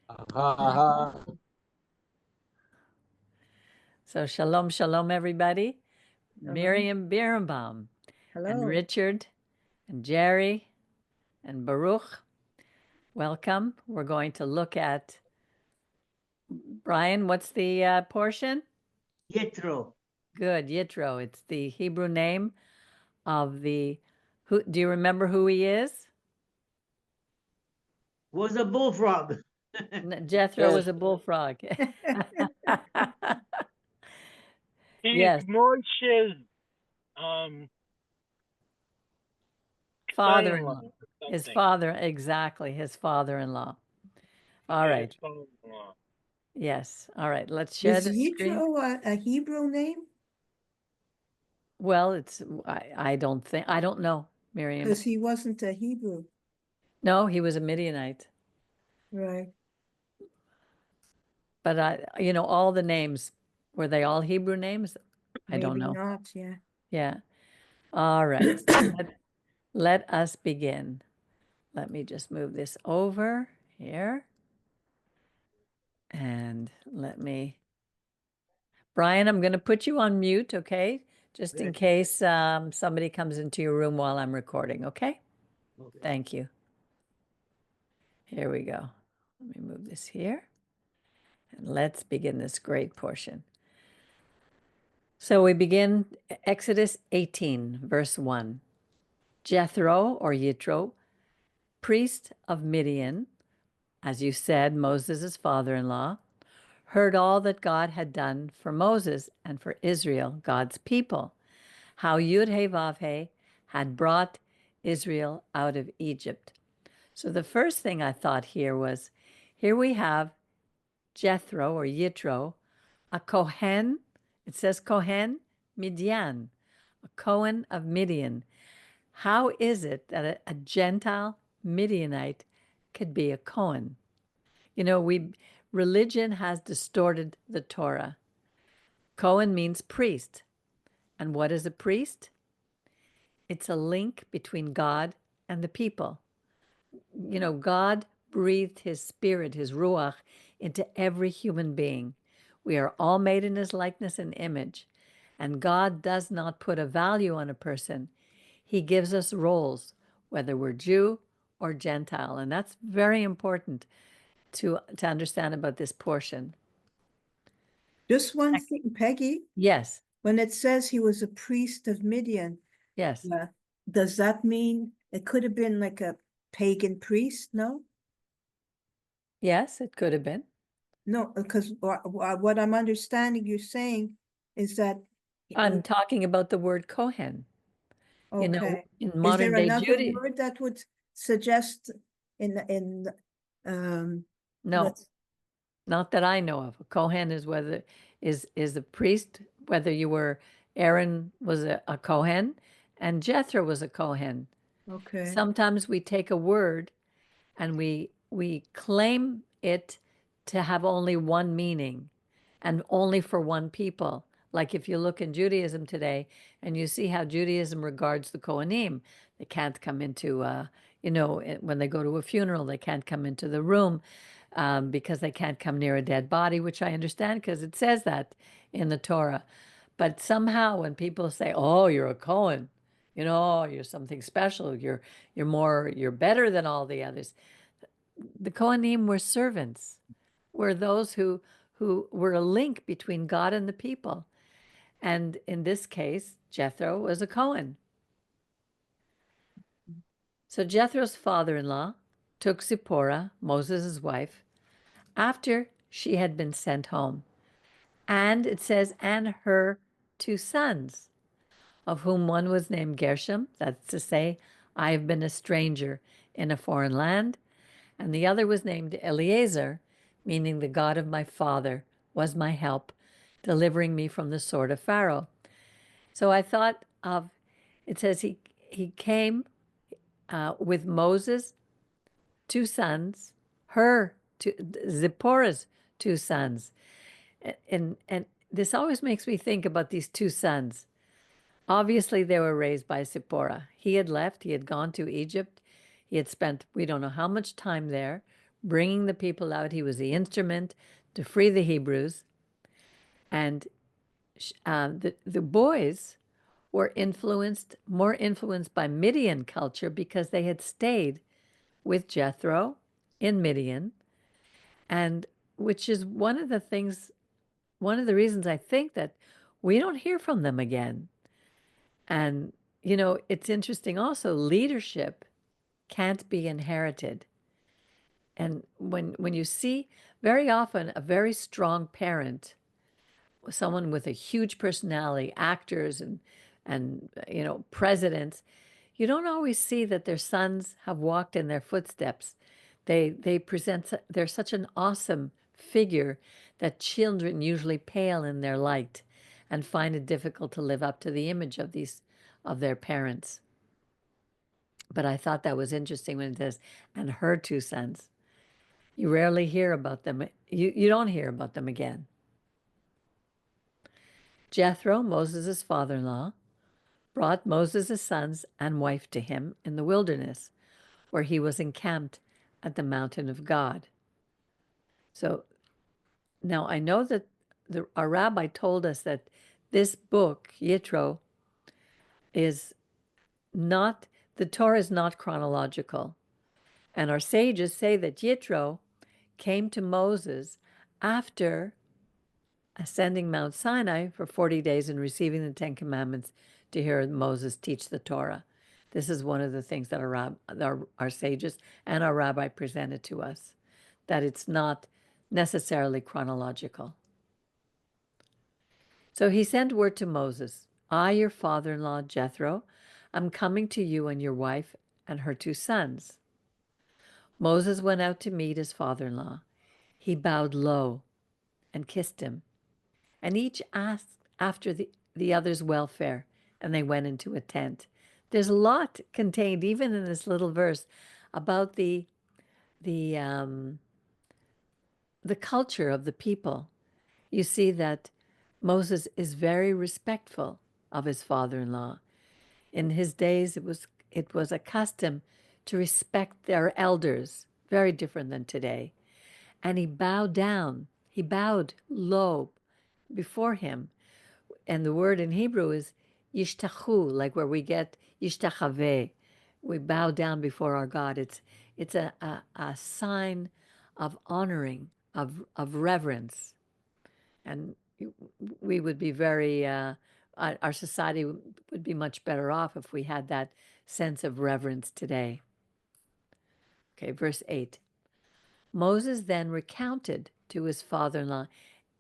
Uh, So shalom, shalom, everybody. Hello. Miriam Birnbaum and Hello. Richard and Jerry and Baruch, welcome. We're going to look at, Brian, what's the portion? Yitro Good, Yitro. It's the Hebrew name of who, do you remember who he is? was a bullfrog. Jethro was a bullfrog. He's Yes, Moshe's um, son-in-law father-in-law. or His something. father, exactly, his father-in-law. All Yeah, right. his father-in-law. Yes. All right. Let's share Is the screen. Yitro a Hebrew name? Well, I don't know, Miriam. Because he wasn't a Hebrew. No, he was a Midianite. Right. But all the names, were they all Hebrew names? I don't Maybe know. not, yeah. Yeah. All right. So let us begin. Let me just move this over here. And Brian, I'm going to put you on mute, okay? Just in case somebody comes into your room while I'm recording, okay? Okay. Thank you. Here we go. Let me move this here. And let's begin this great portion. So we begin Exodus 18, verse 1. Jethro, or Yitro, priest of Midian, as you said, Moses' father-in-law, heard all that God had done for Moses and for Israel, God's people, how Yud-Heh-Vav-Heh had brought Israel out of Egypt. So the first thing I thought here was, here we have Jethro, or Yitro, a Kohen, it says Kohen, Midian, a Cohen of Midian. How is it that a Gentile Midianite could be a Cohen? Religion has distorted the Torah. Cohen means priest. And what is a priest? It's a link between God and the people. God breathed his spirit, his ruach, into every human being. We are all made in his likeness and image. And God does not put a value on a person. He gives us roles, whether we're Jew or Gentile. And that's very important to understand about this portion. Just one thing, Peggy, Yes, when it says he was a priest of Midian, yes, does that mean it could have been like a pagan priest? No? yes, it could have been. No, because what I'm understanding you're saying is that, I'm talking about the word Kohen. okay. In Is modern there day another Judaism, word that would suggest no, let's- not that I know of. A Kohen is a priest, whether you were Aaron was a Kohen and Jethro was a Kohen. okay. Sometimes we take a word and we claim it to have only one meaning and only for one people. Like if you look in Judaism today and you see how Judaism regards the Kohanim, they can't come into, when they go to a funeral, they can't come into the room because they can't come near a dead body, which I understand because it says that in the Torah. But somehow when people say, "Oh, you're a Cohen," you're something special. You're better than all the others. The Kohanim were servants, were those who were a link between God and the people. And in this case, Jethro was a Cohen. So Jethro's father-in-law took Zipporah, Moses' wife, after she had been sent home. And it says, and her two sons, of whom one was named Gershom, that's to say, I have been a stranger in a foreign land, and the other was named Eliezer, meaning the God of my father was my help, delivering me from the sword of Pharaoh. So I thought of, it says he came with Moses' two sons, Zipporah's two sons. And this always makes me think about these two sons. Obviously, they were raised by Zipporah. He had left, he had gone to Egypt. He had spent, we don't know how much time there, bringing the people out. He was the instrument to free the Hebrews. And the boys were more influenced by Midian culture because they had stayed with Jethro in Midian, and which is one of the reasons I think that we don't hear from them again. And, it's interesting also, leadership can't be inherited. And when you see very often a very strong parent, someone with a huge personality, actors and presidents, you don't always see that their sons have walked in their footsteps. They're such an awesome figure that children usually pale in their light and find it difficult to live up to the image of their parents. But I thought that was interesting when it says, and her two sons. You rarely hear about them. You don't hear about them again. Jethro, Moses' father-in-law, brought Moses' sons and wife to him in the wilderness, where he was encamped at the mountain of God. So now I know that our rabbi told us that this book, Yitro, is not, the Torah is not chronological. And our sages say that Yitro came to Moses after ascending Mount Sinai for 40 days and receiving the Ten Commandments to hear Moses teach the Torah. This is one of the things that our sages and our rabbi presented to us, that it's not necessarily chronological. So he sent word to Moses, I, your father-in-law Jethro, am coming to you and your wife and her two sons. Moses went out to meet his father-in-law. He bowed low and kissed him, and each asked after the other's welfare, and they went into a tent. There's a lot contained, even in this little verse, about the culture of the people. You see that Moses is very respectful of his father-in-law. In his days, it was a custom to respect their elders, very different than today. And he bowed low before him. And the word in Hebrew is yishtachu, like where we get yishtachaveh. We bow down before our God. It's a sign of honoring, of reverence. And we would be our society would be much better off if we had that sense of reverence today. Okay, verse 8. Moses then recounted to his father-in-law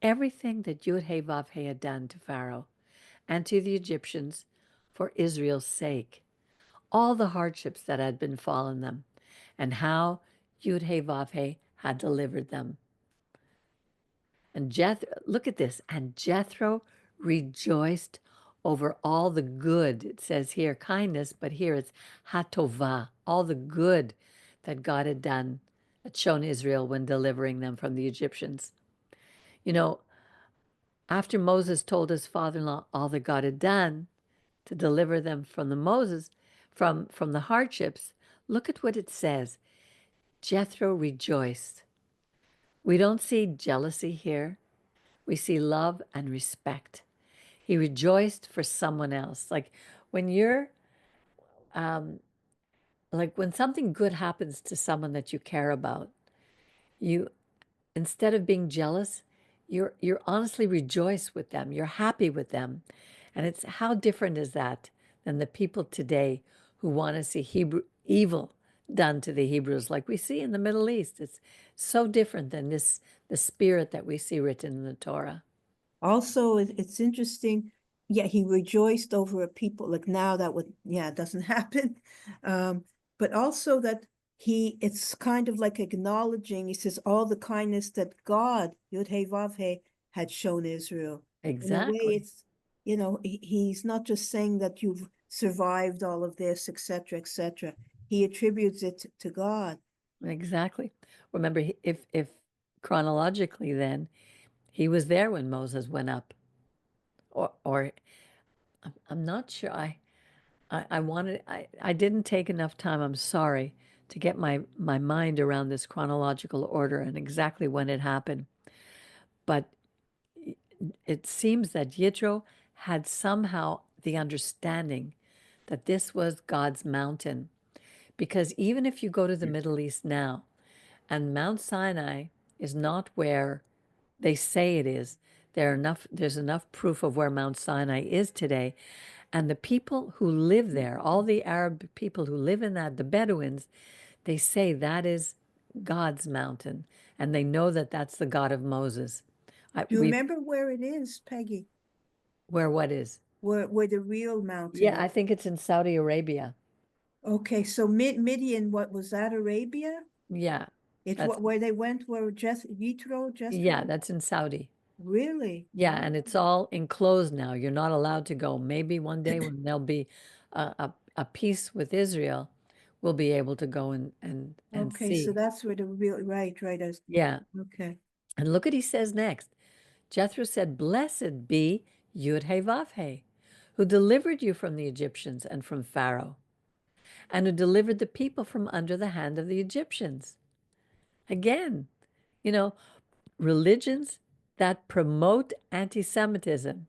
everything that Yud-Heh-Vav-Heh had done to Pharaoh and to the Egyptians for Israel's sake, all the hardships that had befallen them, and how Yud-Heh-Vav-Heh had delivered them. And look at this, and Jethro rejoiced over all the good. It says here kindness, but here it's hatovah, all the good that God had done, had shown Israel when delivering them from the Egyptians. After Moses told his father-in-law all that God had done to deliver them from from the hardships, look at what it says. Jethro rejoiced. We don't see jealousy here. We see love and respect. He rejoiced for someone else. Like when you're, when something good happens to someone that you care about, you, instead of being jealous, you're honestly rejoice with them. You're happy with them. And it's, how different is that than the people today who want to see evil done to the Hebrews, like we see in the Middle East. It's so different than the spirit that we see written in the Torah. Also, it's interesting. Yeah, he rejoiced over a people, like now that it doesn't happen. But also that it's kind of like acknowledging, he says, all the kindness that God, Yud-Heh-Vav-Heh, had shown Israel. Exactly. In a way, it's, he's not just saying that you've survived all of this, etc., etc. He attributes it to God. Exactly. Remember, if chronologically, then he was there when Moses went up, or I'm not sure. I didn't take enough time. I'm sorry to get my mind around this chronological order and exactly when it happened. But it seems that Yitro had somehow the understanding that this was God's mountain. Because even if you go to the Middle East now, and Mount Sinai is not where they say it is, there's enough proof of where Mount Sinai is today. And the people who live there, all the Arab people who live in that, the Bedouins, they say that is God's mountain. And they know that that's the God of Moses. Do you remember where it is, Peggy? Where what is? Where the real mountain Yeah, is? I think it's in Saudi Arabia. Okay, so Midian, what was that, Arabia? Yeah. It's That's- where they went, where Yitro, Yeah, that's in Saudi. Really? Yeah, and it's all enclosed now. You're not allowed to go. Maybe one day when there'll be a peace with Israel, we'll be able to go and Okay, see. so that's where the real, right, Yeah. okay. And look what he says next. Jethro said, "Blessed be Yud He Vav He, who delivered you from the Egyptians and from Pharaoh, and who delivered the people from under the hand of the Egyptians." Again, you know, religions that promote anti-Semitism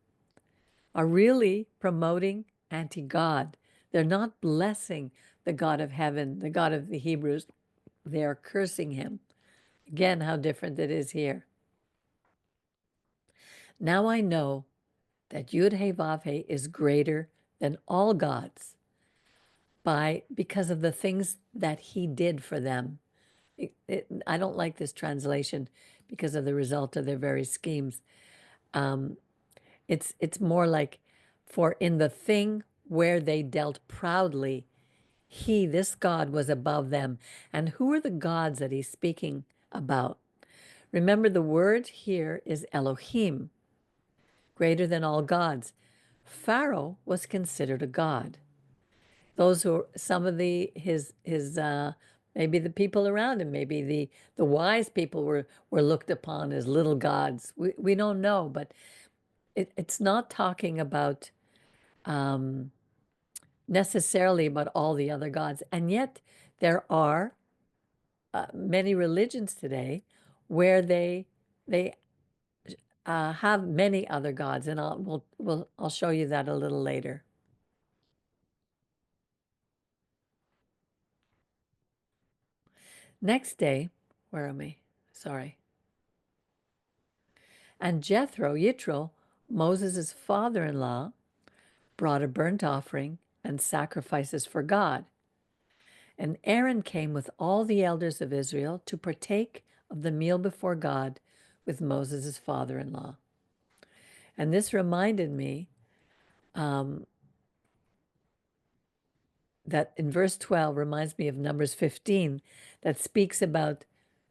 are really promoting anti-God. They're not blessing the God of heaven, the God of the Hebrews. They are cursing him. Again, how different it is here. Now I know that Yud He Vav He is greater than all gods because of the things that he did for them. I don't like this translation because of the result of their very schemes. It's more like, for in the thing where they dealt proudly, this God, was above them. And who are the gods that he's speaking about? Remember, the word here is Elohim, greater than all gods. Pharaoh was considered a god. Those who, some of his maybe the people around him, maybe the wise people were looked upon as little gods. We don't know, but it's not talking about necessarily about all the other gods. And yet there are many religions today where they have many other gods, and I'll show you that a little later. Next day, where am I? Sorry. And Jethro, Yitro, Moses' father-in-law, brought a burnt offering and sacrifices for God. And Aaron came with all the elders of Israel to partake of the meal before God with Moses' father-in-law. And this reminded me that in verse 12 reminds me of Numbers 15, that speaks about,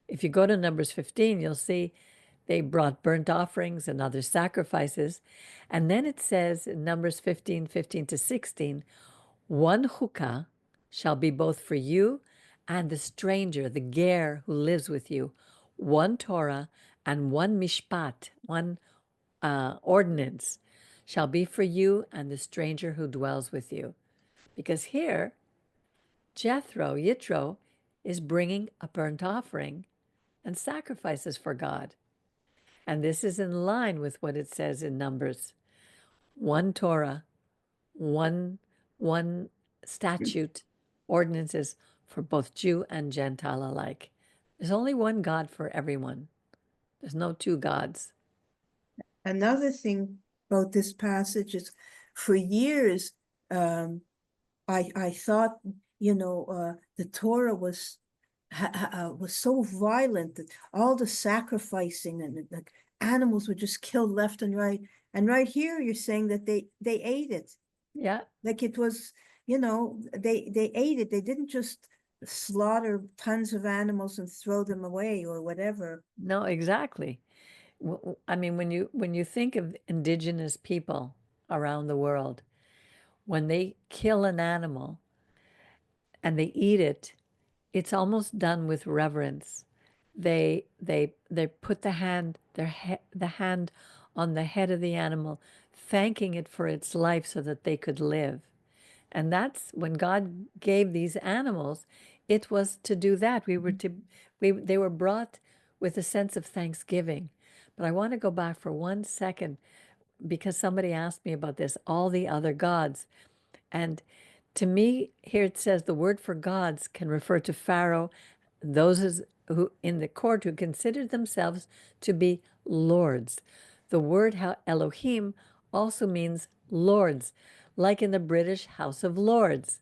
if you go to Numbers 15, you'll see they brought burnt offerings and other sacrifices. And then it says in Numbers 15:15-16, one chukah shall be both for you and the stranger, the ger who lives with you, one Torah and one mishpat, one ordinance shall be for you and the stranger who dwells with you. Because here, Jethro, Yitro, is bringing a burnt offering and sacrifices for God. And this is in line with what it says in Numbers. One Torah, one statute, ordinances for both Jew and Gentile alike. There's only one God for everyone. There's no two gods. Another thing about this passage is, for years, I thought, the Torah was so violent that all the sacrificing and the animals were just killed left and right. And right here, you're saying that they ate it. Yeah. Like it was, they ate it. They didn't just slaughter tons of animals and throw them away or whatever. No, exactly. I mean, when you think of indigenous people around the world, when they kill an animal and they eat it, it's almost done with reverence. They put the hand on the head of the animal, thanking it for its life so that they could live. And that's when God gave these animals, it was to do that. They were brought with a sense of thanksgiving. But I want to go back for 1 second because somebody asked me about this, all the other gods. And to me, here it says the word for gods can refer to Pharaoh, who in the court who considered themselves to be lords. The word Elohim also means lords, like in the British House of Lords.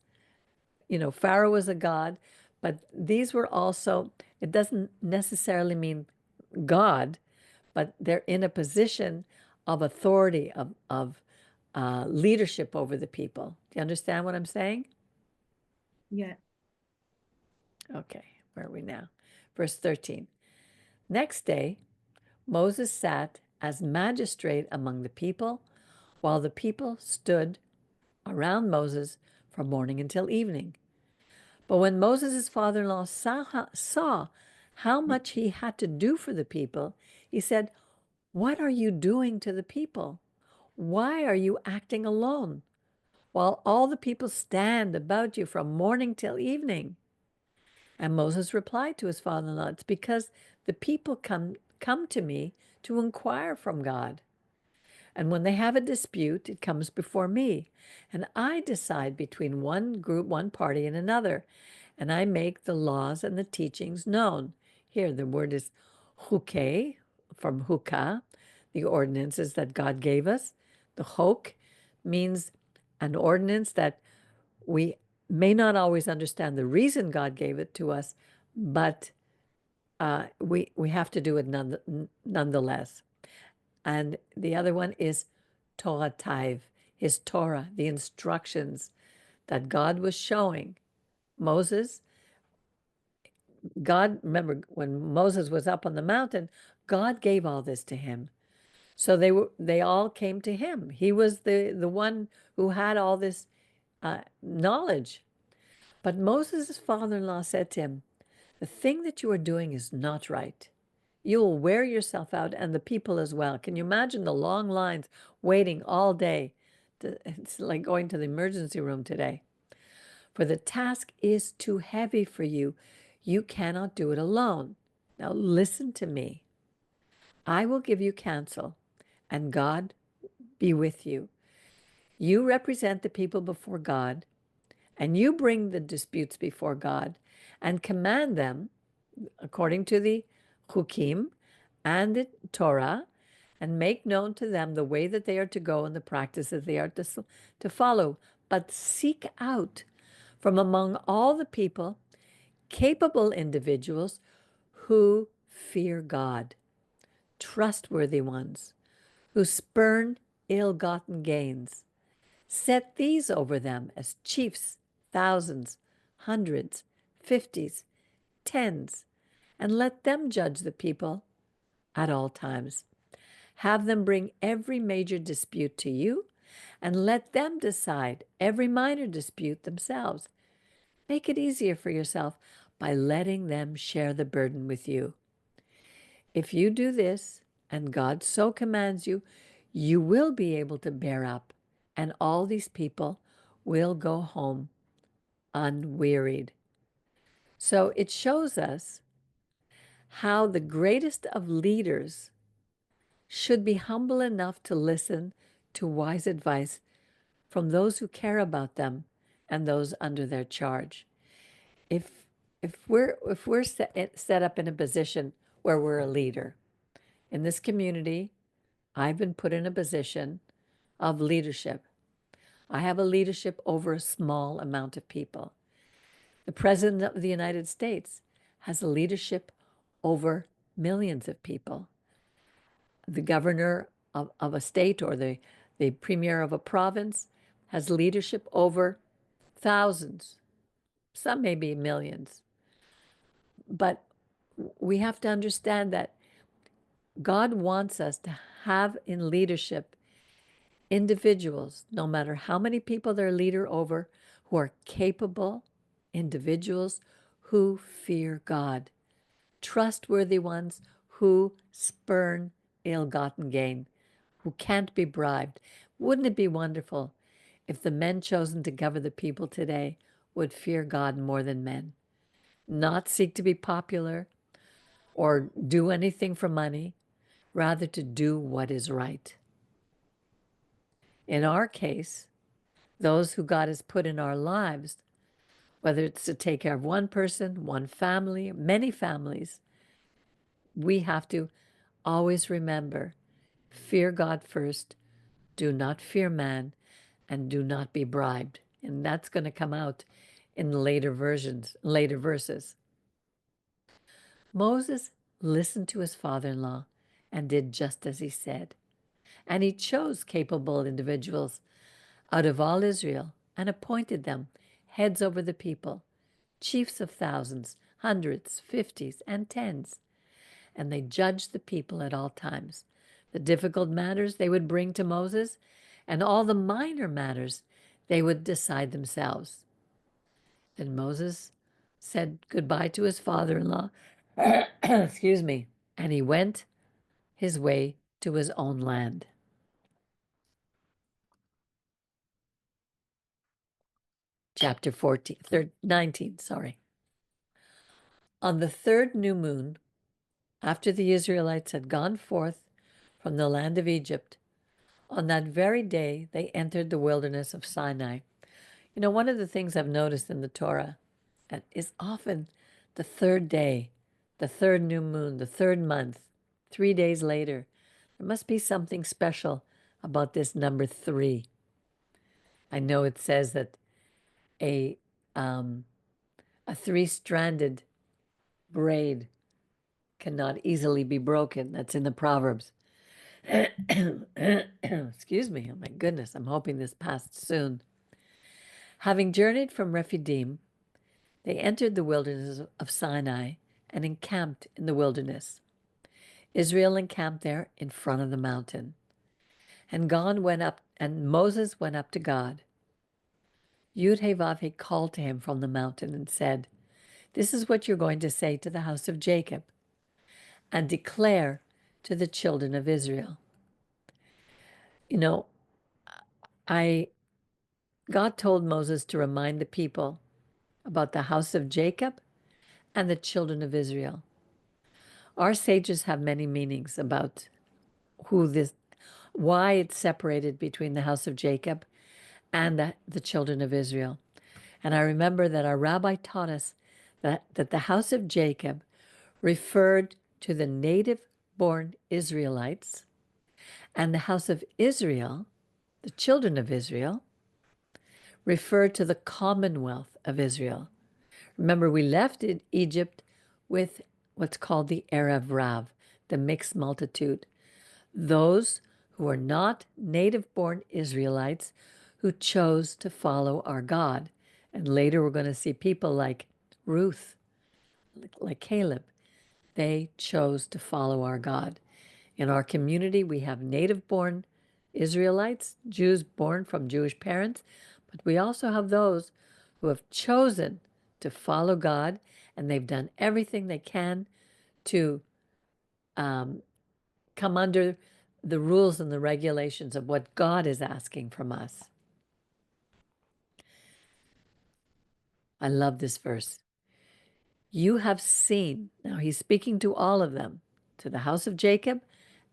Pharaoh was a god, but these were also, it doesn't necessarily mean God, but they're in a position of authority, of leadership over the people. Do you understand what I'm saying? Yeah. Okay, where are we now? Verse 13. Next day, Moses sat as magistrate among the people, while the people stood around Moses from morning until evening. But when Moses' father-in-law saw how much he had to do for the people, he said, "What are you doing to the people? Why are you acting alone, while all the people stand about you from morning till evening?" And Moses replied to his father-in-law, "It's because the people come to me to inquire from God. And when they have a dispute, it comes before me. And I decide between one group, one party, and another. And I make the laws and the teachings known." Here, the word is chukei, from hukah, the ordinances that God gave us. The chok means an ordinance that we may not always understand the reason God gave it to us, but we have to do it nonetheless. And the other one is Torah Taiv, his Torah, the instructions that God was showing Moses. God, remember, when Moses was up on the mountain, God gave all this to him. So they all came to him. He was the one who had all this knowledge. But Moses' father-in-law said to him, "The thing that you are doing is not right. You will wear yourself out and the people as well." Can you imagine the long lines waiting all day? It's like going to the emergency room today. "For the task is too heavy for you. You cannot do it alone. Now listen to me. I will give you counsel, and God be with you. You represent the people before God, and you bring the disputes before God and command them according to the chukim and the Torah, and make known to them the way that they are to go and the practice that they are to follow. But seek out from among all the people capable individuals who fear God, trustworthy ones, who spurn ill-gotten gains. Set these over them as chiefs, thousands, hundreds, fifties, tens, and let them judge the people at all times. Have them bring every major dispute to you, and let them decide every minor dispute themselves. Make it easier for yourself by letting them share the burden with you. If you do this, and God so commands you, you will be able to bear up, and all these people will go home unwearied." So it shows us how the greatest of leaders should be humble enough to listen to wise advice from those who care about them and those under their charge. If we're set up in a position where we're a leader in this community, I've been put in a position of leadership. I have a leadership over a small amount of people. The President of the United States has a leadership over millions of people. The governor of a state or the premier of a province has leadership over thousands, some maybe millions. But we have to understand that God wants us to have in leadership individuals, no matter how many people they're leader over, who are capable individuals who fear God, trustworthy ones who spurn ill-gotten gain, who can't be bribed. Wouldn't it be wonderful if the men chosen to govern the people today would fear God more than men? not seek to be popular or do anything for money, rather to do what is right. In our case, those who God has put in our lives, whether it's to take care of one person, one family, many families, we have to always remember, fear God first, do not fear man, and do not be bribed. And that's going to come out in later verses. Moses listened to his father-in-law and did just as he said. And he chose capable individuals out of all Israel and appointed them heads over the people, chiefs of thousands, hundreds, fifties, and tens. And they judged the people at all times. The difficult matters they would bring to Moses, and all the minor matters they would decide themselves. Then Moses said goodbye to his father-in-law, excuse me, and he went his way to his own land. Chapter 19, sorry. On the third new moon, after the Israelites had gone forth from the land of Egypt, on that very day they entered the wilderness of Sinai. You know, one of the things I've noticed in the Torah is often the third day, the third new moon, the third month, 3 days later. There must be something special about this number 3. I know it says that a 3-stranded braid cannot easily be broken. That's in the Proverbs. Excuse me. Oh my goodness. I'm hoping this passed soon. Having journeyed from Rephidim, they entered the wilderness of Sinai and encamped in the wilderness. Israel encamped there in front of the mountain. And Moses went up to God. Yud-Heh-Vav-Heh called to him from the mountain and said, "This is what you're going to say to the house of Jacob and declare to the children of Israel." You know, God told Moses to remind the people about the house of Jacob and the children of Israel. Our sages have many meanings about why it's separated between the house of Jacob and the children of Israel. And I remember that our rabbi taught us that the house of Jacob referred to the native-born Israelites, and the house of Israel, the children of Israel, referred to the commonwealth of Israel. Remember, we left in Egypt with what's called the Erev Rav, the mixed multitude. Those who are not native-born Israelites who chose to follow our God. And later we're going to see people like Ruth, like Caleb. They chose to follow our God. In our community, we have native-born Israelites, Jews born from Jewish parents, but we also have those who have chosen to follow God, and they've done everything they can to come under the rules and the regulations of what God is asking from us. I love this verse. You have seen, now he's speaking to all of them, to the house of Jacob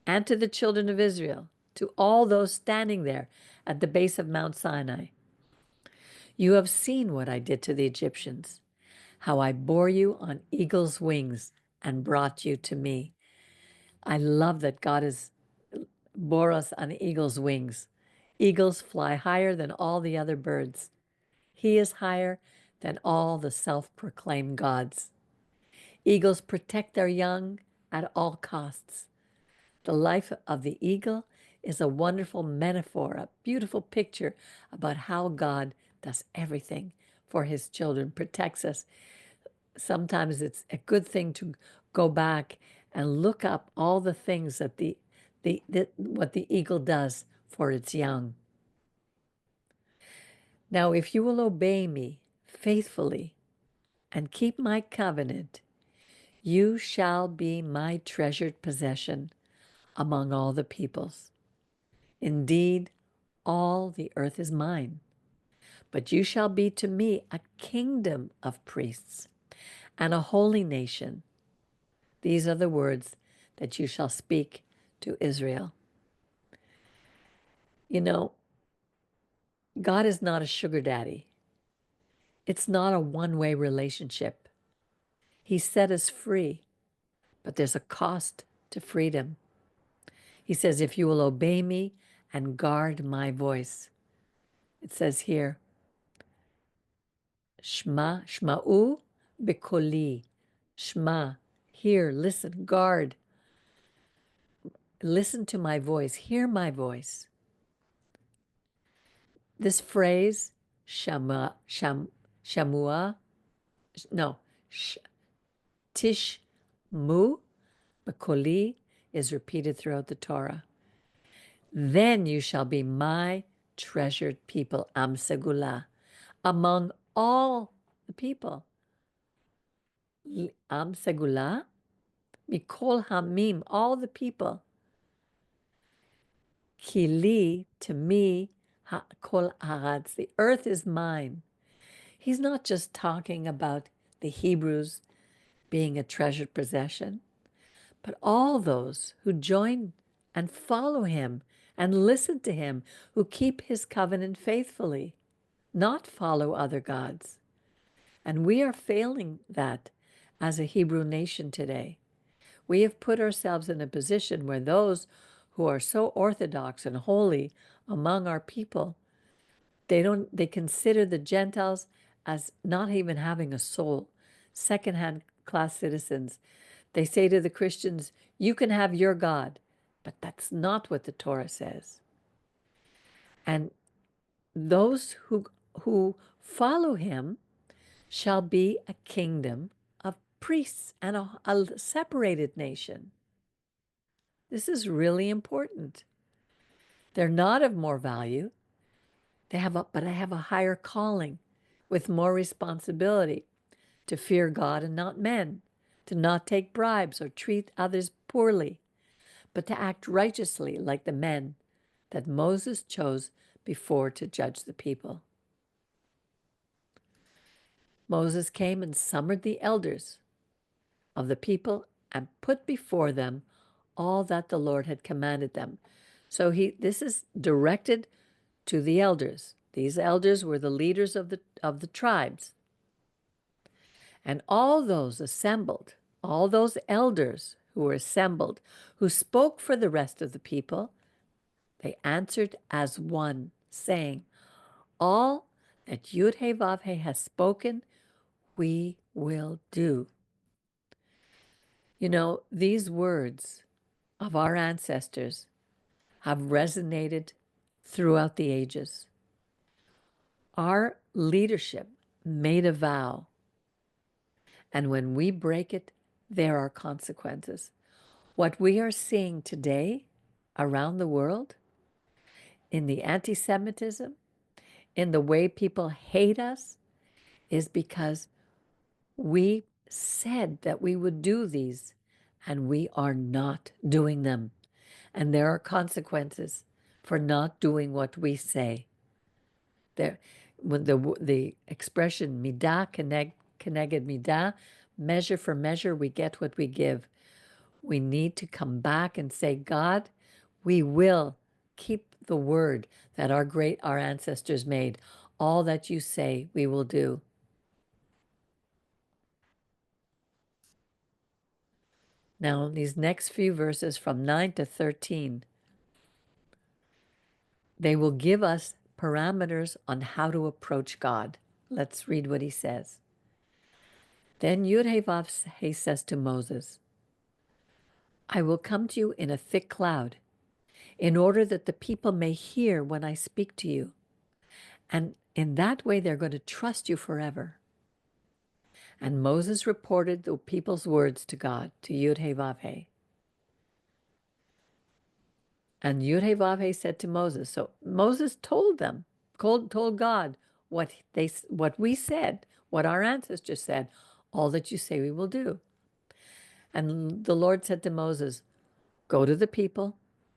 and to the children of Israel, to all those standing there at the base of Mount Sinai. You have seen what I did to the Egyptians, how I bore you on eagle's wings and brought you to me. I love that God has bore us on eagle's wings. Eagles fly higher than all the other birds. He is higher than all the self-proclaimed gods. Eagles protect their young at all costs. The life of the eagle is a wonderful metaphor, a beautiful picture about how God does everything for his children, protects us. Sometimes it's a good thing to go back and look up all the things that what the eagle does for its young. Now, if you will obey me faithfully and keep my covenant, you shall be my treasured possession among all the peoples. Indeed, all the earth is mine, but you shall be to me a kingdom of priests and a holy nation. These are the words that you shall speak to Israel. You know, God is not a sugar daddy. It's not a one-way relationship. He set us free, but there's a cost to freedom. He says, if you will obey me and guard my voice. It says here, shma'u bekoli. Shma, hear, listen, guard. Listen to my voice, hear my voice. This phrase, shamua, tishmu bekoli, is repeated throughout the Torah. Then you shall be my treasured people, am segula, among all the people. Am segula, mikol hamim, all the people. Kili, to me, kol haaretz, the earth is mine. He's not just talking about the Hebrews being a treasured possession, but all those who join and follow him and listen to him, who keep his covenant faithfully, not follow other gods. And we are failing that as a Hebrew nation today. We have put ourselves in a position where those who are so orthodox and holy among our people, they consider the Gentiles as not even having a soul, second-hand class citizens. They say to the Christians, you can have your God, but that's not what the Torah says. And those who follow him shall be a kingdom of priests and a separated nation. This is really important. They're not of more value. But they have a higher calling with more responsibility to fear God and not men, to not take bribes or treat others poorly, but to act righteously like the men that Moses chose before to judge the people. Moses came and summoned the elders of the people and put before them all that the Lord had commanded them. So this is directed to the elders. These elders were the leaders of the tribes. And all those assembled, all those elders who were assembled, who spoke for the rest of the people, they answered as one, saying, all that Yud-Heh-Vav-Heh has spoken, we will do. You know, these words of our ancestors have resonated throughout the ages. Our leadership made a vow, and when we break it, there are consequences. What we are seeing today around the world, in the anti-Semitism, in the way people hate us, is because we said that we would do these, and we are not doing them. And there are consequences for not doing what we say. When the expression midah keneged midah, measure for measure, we get what we give. We need to come back and say, God, we will keep the word that our ancestors made. All that you say, we will do. Now, these next few verses from 9 to 13, they will give us parameters on how to approach God. Let's read what he says. Then Yud-Heh-Vav-Heh says to Moses, I will come to you in a thick cloud, in order that the people may hear when I speak to you. And in that way, they're going to trust you forever. And Moses reported the people's words to God, to Yud-Heh-Vav-Heh. And Yud-Heh-Vav-Heh said to Moses, so Moses told God what we said, what our ancestors said, all that you say we will do. And the Lord said to Moses, go to the people,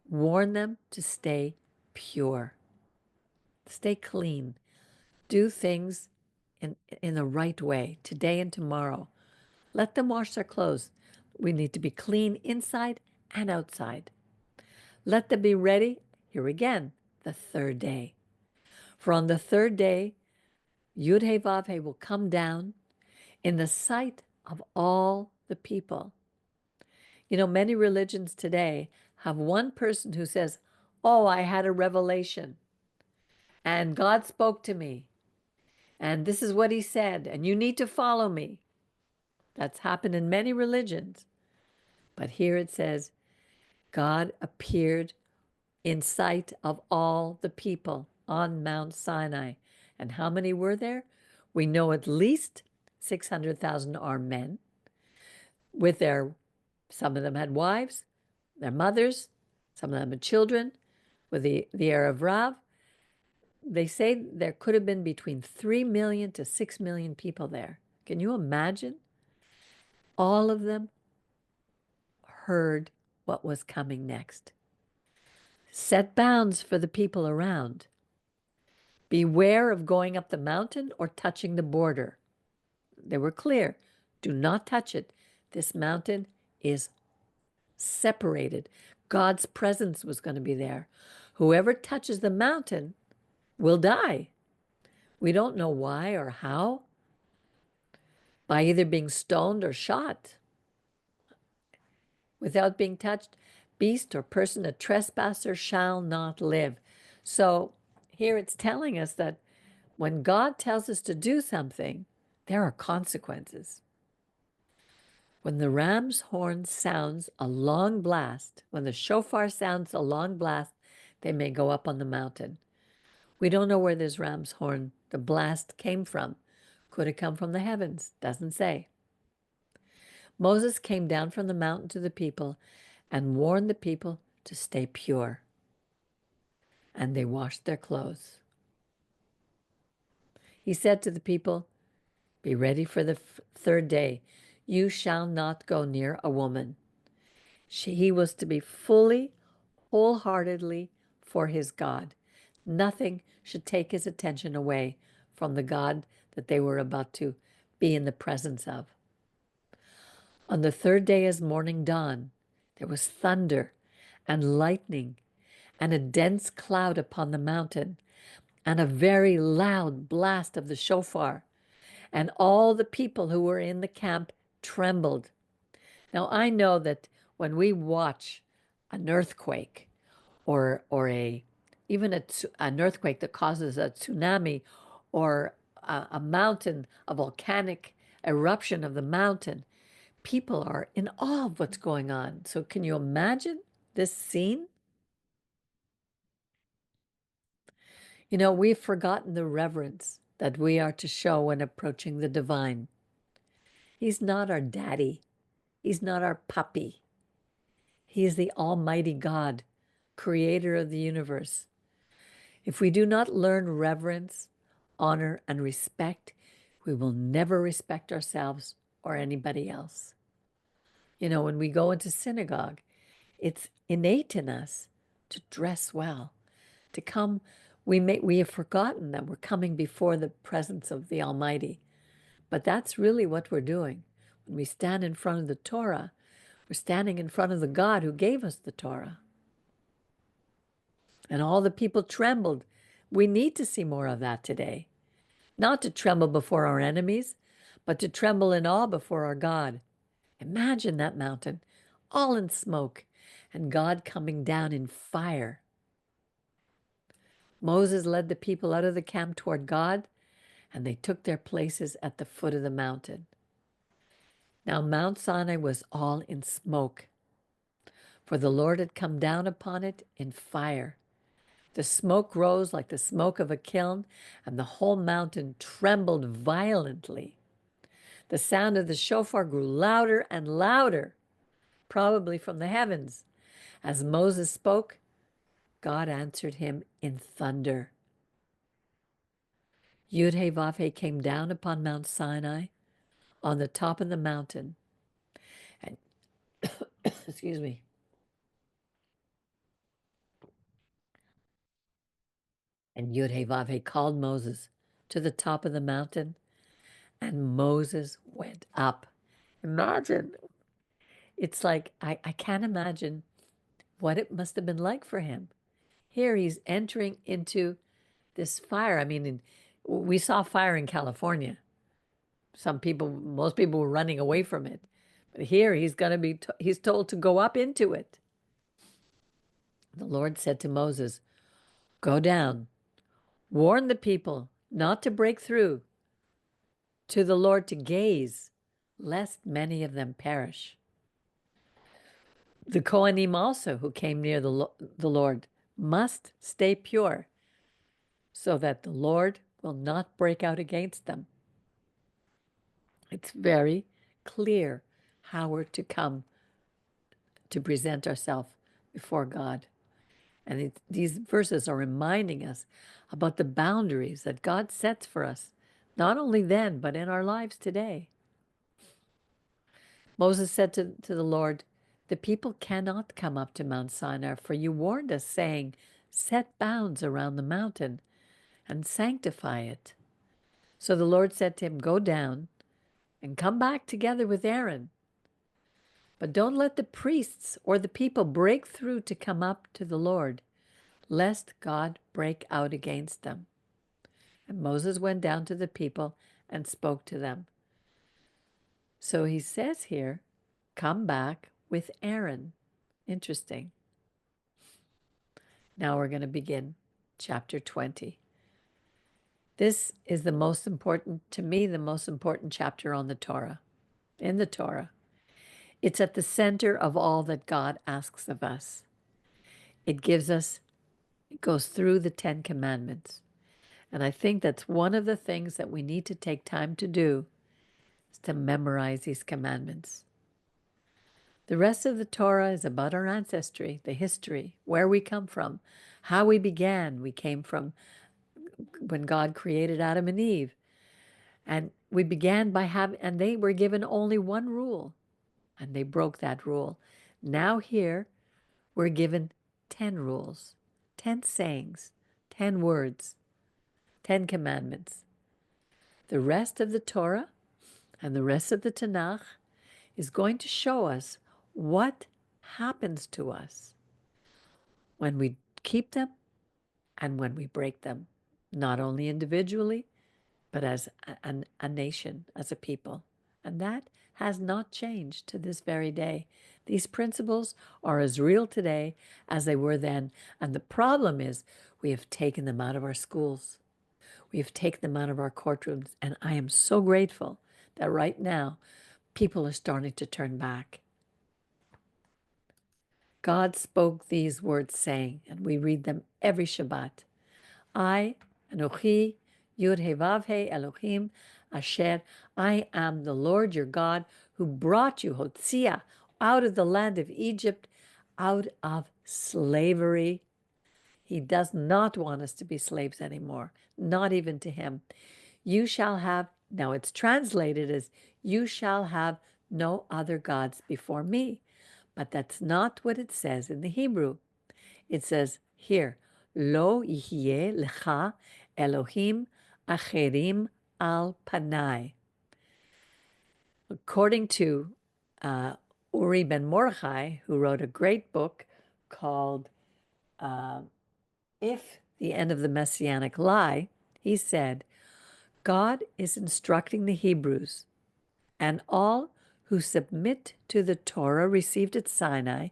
warn them to stay pure, stay clean, do things in the right way today and tomorrow. Let them wash their clothes. We need to be clean inside and outside. Let them be ready, here again, the third day. For on the third day, Yud-Heh-Vav-Heh will come down in the sight of all the people. You know, many religions today have one person who says, oh, I had a revelation, and God spoke to me, and this is what he said, and you need to follow me. That's happened in many religions. But here it says, God appeared in sight of all the people on Mount Sinai. And how many were there? We know at least 600,000 are men with some of them had wives, their mothers, some of them had children with the Erev Rav. They say there could have been between 3 million to 6 million people there. Can you imagine? All of them heard what was coming next. Set bounds for the people around. Beware of going up the mountain or touching the border. They were clear. Do not touch it. This mountain is separated. God's presence was going to be there. Whoever touches the mountain will die. We don't know why or how. By either being stoned or shot. Without being touched, beast or person, a trespasser shall not live. So here it's telling us that when God tells us to do something, there are consequences. When the ram's horn sounds a long blast, when the shofar sounds a long blast, they may go up on the mountain. We don't know where this ram's horn, the blast, came from. Could it come from the heavens? Doesn't say. Moses came down from the mountain to the people and warned the people to stay pure. And they washed their clothes. He said to the people, be ready for the third day. You shall not go near a woman. He was to be fully, wholeheartedly for his God. Nothing should take his attention away from the God that they were about to be in the presence of. On the third day as morning dawned, there was thunder and lightning and a dense cloud upon the mountain and a very loud blast of the shofar. And all the people who were in the camp trembled. Now, I know that when we watch an earthquake or even an earthquake that causes a tsunami or a mountain, a volcanic eruption of the mountain, people are in awe of what's going on. So can you imagine this scene? You know, we've forgotten the reverence that we are to show when approaching the divine. He's not our daddy. He's not our puppy. He is the Almighty God, creator of the universe. If we do not learn reverence, honor, and respect, we will never respect ourselves or anybody else. You know, when we go into synagogue, it's innate in us to dress well, to come. We have forgotten that we're coming before the presence of the Almighty. But that's really what we're doing. When we stand in front of the Torah, we're standing in front of the God who gave us the Torah. And all the people trembled. We need to see more of that today. Not to tremble before our enemies, but to tremble in awe before our God. Imagine that mountain, all in smoke, and God coming down in fire. Moses led the people out of the camp toward God, and they took their places at the foot of the mountain. Now Mount Sinai was all in smoke, for the Lord had come down upon it in fire. The smoke rose like the smoke of a kiln, and the whole mountain trembled violently. The sound of the shofar grew louder and louder, probably from the heavens. As Moses spoke, God answered him in thunder. Yud-Heh-Vav-Heh came down upon Mount Sinai on the top of the mountain. And excuse me. And Yud-Heh-Vav-Heh called Moses to the top of the mountain, and Moses went up. Imagine. It's like, I can't imagine what it must have been like for him. Here he's entering into this fire. I mean, we saw fire in California. Most people were running away from it. But here he's going to be, he's told to go up into it. The Lord said to Moses, go down, warn the people not to break through to the Lord to gaze, lest many of them perish. The Kohanim also, who came near the Lord, must stay pure, so that the Lord will not break out against them. It's very clear how we're to come to present ourselves before God. And these verses are reminding us about the boundaries that God sets for us, not only then, but in our lives today. Moses said to the Lord, the people cannot come up to Mount Sinai, for you warned us, saying, set bounds around the mountain and sanctify it. So the Lord said to him, go down and come back together with Aaron. But don't let the priests or the people break through to come up to the Lord, lest God break out against them. And Moses went down to the people and spoke to them. So he says here, come back with Aaron. Interesting. Now we're going to begin chapter 20. This is the most important, to me, the most important chapter on the Torah, in the Torah. It's at the center of all that God asks of us. It goes through the 10 Commandments. And I think that's one of the things that we need to take time to do, is to memorize these commandments. The rest of the Torah is about our ancestry, the history, where we come from, how we began. We came from when God created Adam and Eve. And we began by and they were given only one rule, and they broke that rule. Now here, we're given 10 rules, 10 sayings, 10 words, 10 commandments. The rest of the Torah and the rest of the Tanakh is going to show us what happens to us when we keep them and when we break them, not only individually, but as a nation, as a people. And that has not changed to this very day. These principles are as real today as they were then. And the problem is we have taken them out of our schools. We have taken them out of our courtrooms. And I am so grateful that right now people are starting to turn back. God spoke these words saying, and we read them every Shabbat, I, Anochi, Yud He Vav He Elohim, Asher, I am the Lord your God who brought you, Hotzia, out of the land of Egypt, out of slavery. He does not want us to be slaves anymore, not even to him. You shall have, now it's translated as, you shall have no other gods before me. But that's not what it says in the Hebrew. It says here, Lo yihyeh lecha Elohim acherim al panai. According to Uri ben Mordechai, who wrote a great book called If the End of the Messianic Lie, he said, God is instructing the Hebrews and all who submit to the Torah received at Sinai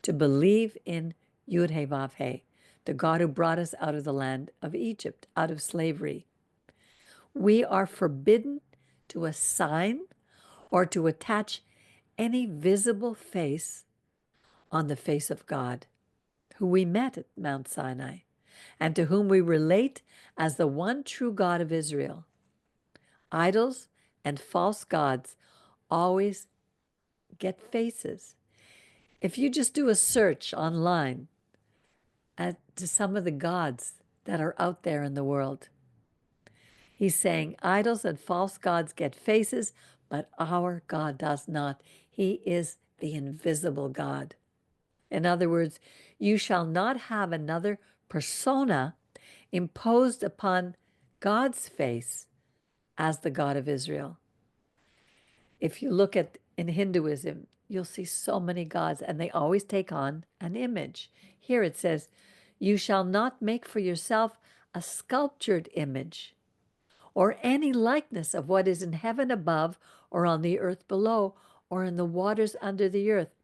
to believe in Yud He Vav He, the God who brought us out of the land of Egypt, out of slavery. We are forbidden to assign or to attach any visible face on the face of God, who we met at Mount Sinai, and to whom we relate as the one true God of Israel. Idols and false gods always get faces. If you just do a search online to some of the gods that are out there in the world, he's saying idols and false gods get faces, but our God does not. He is the invisible God. In other words, you shall not have another persona imposed upon God's face as the God of Israel. If you look at in Hinduism, you'll see so many gods, and they always take on an image. Here it says, "You shall not make for yourself a sculptured image, or any likeness of what is in heaven above, or on the earth below, or in the waters under the earth."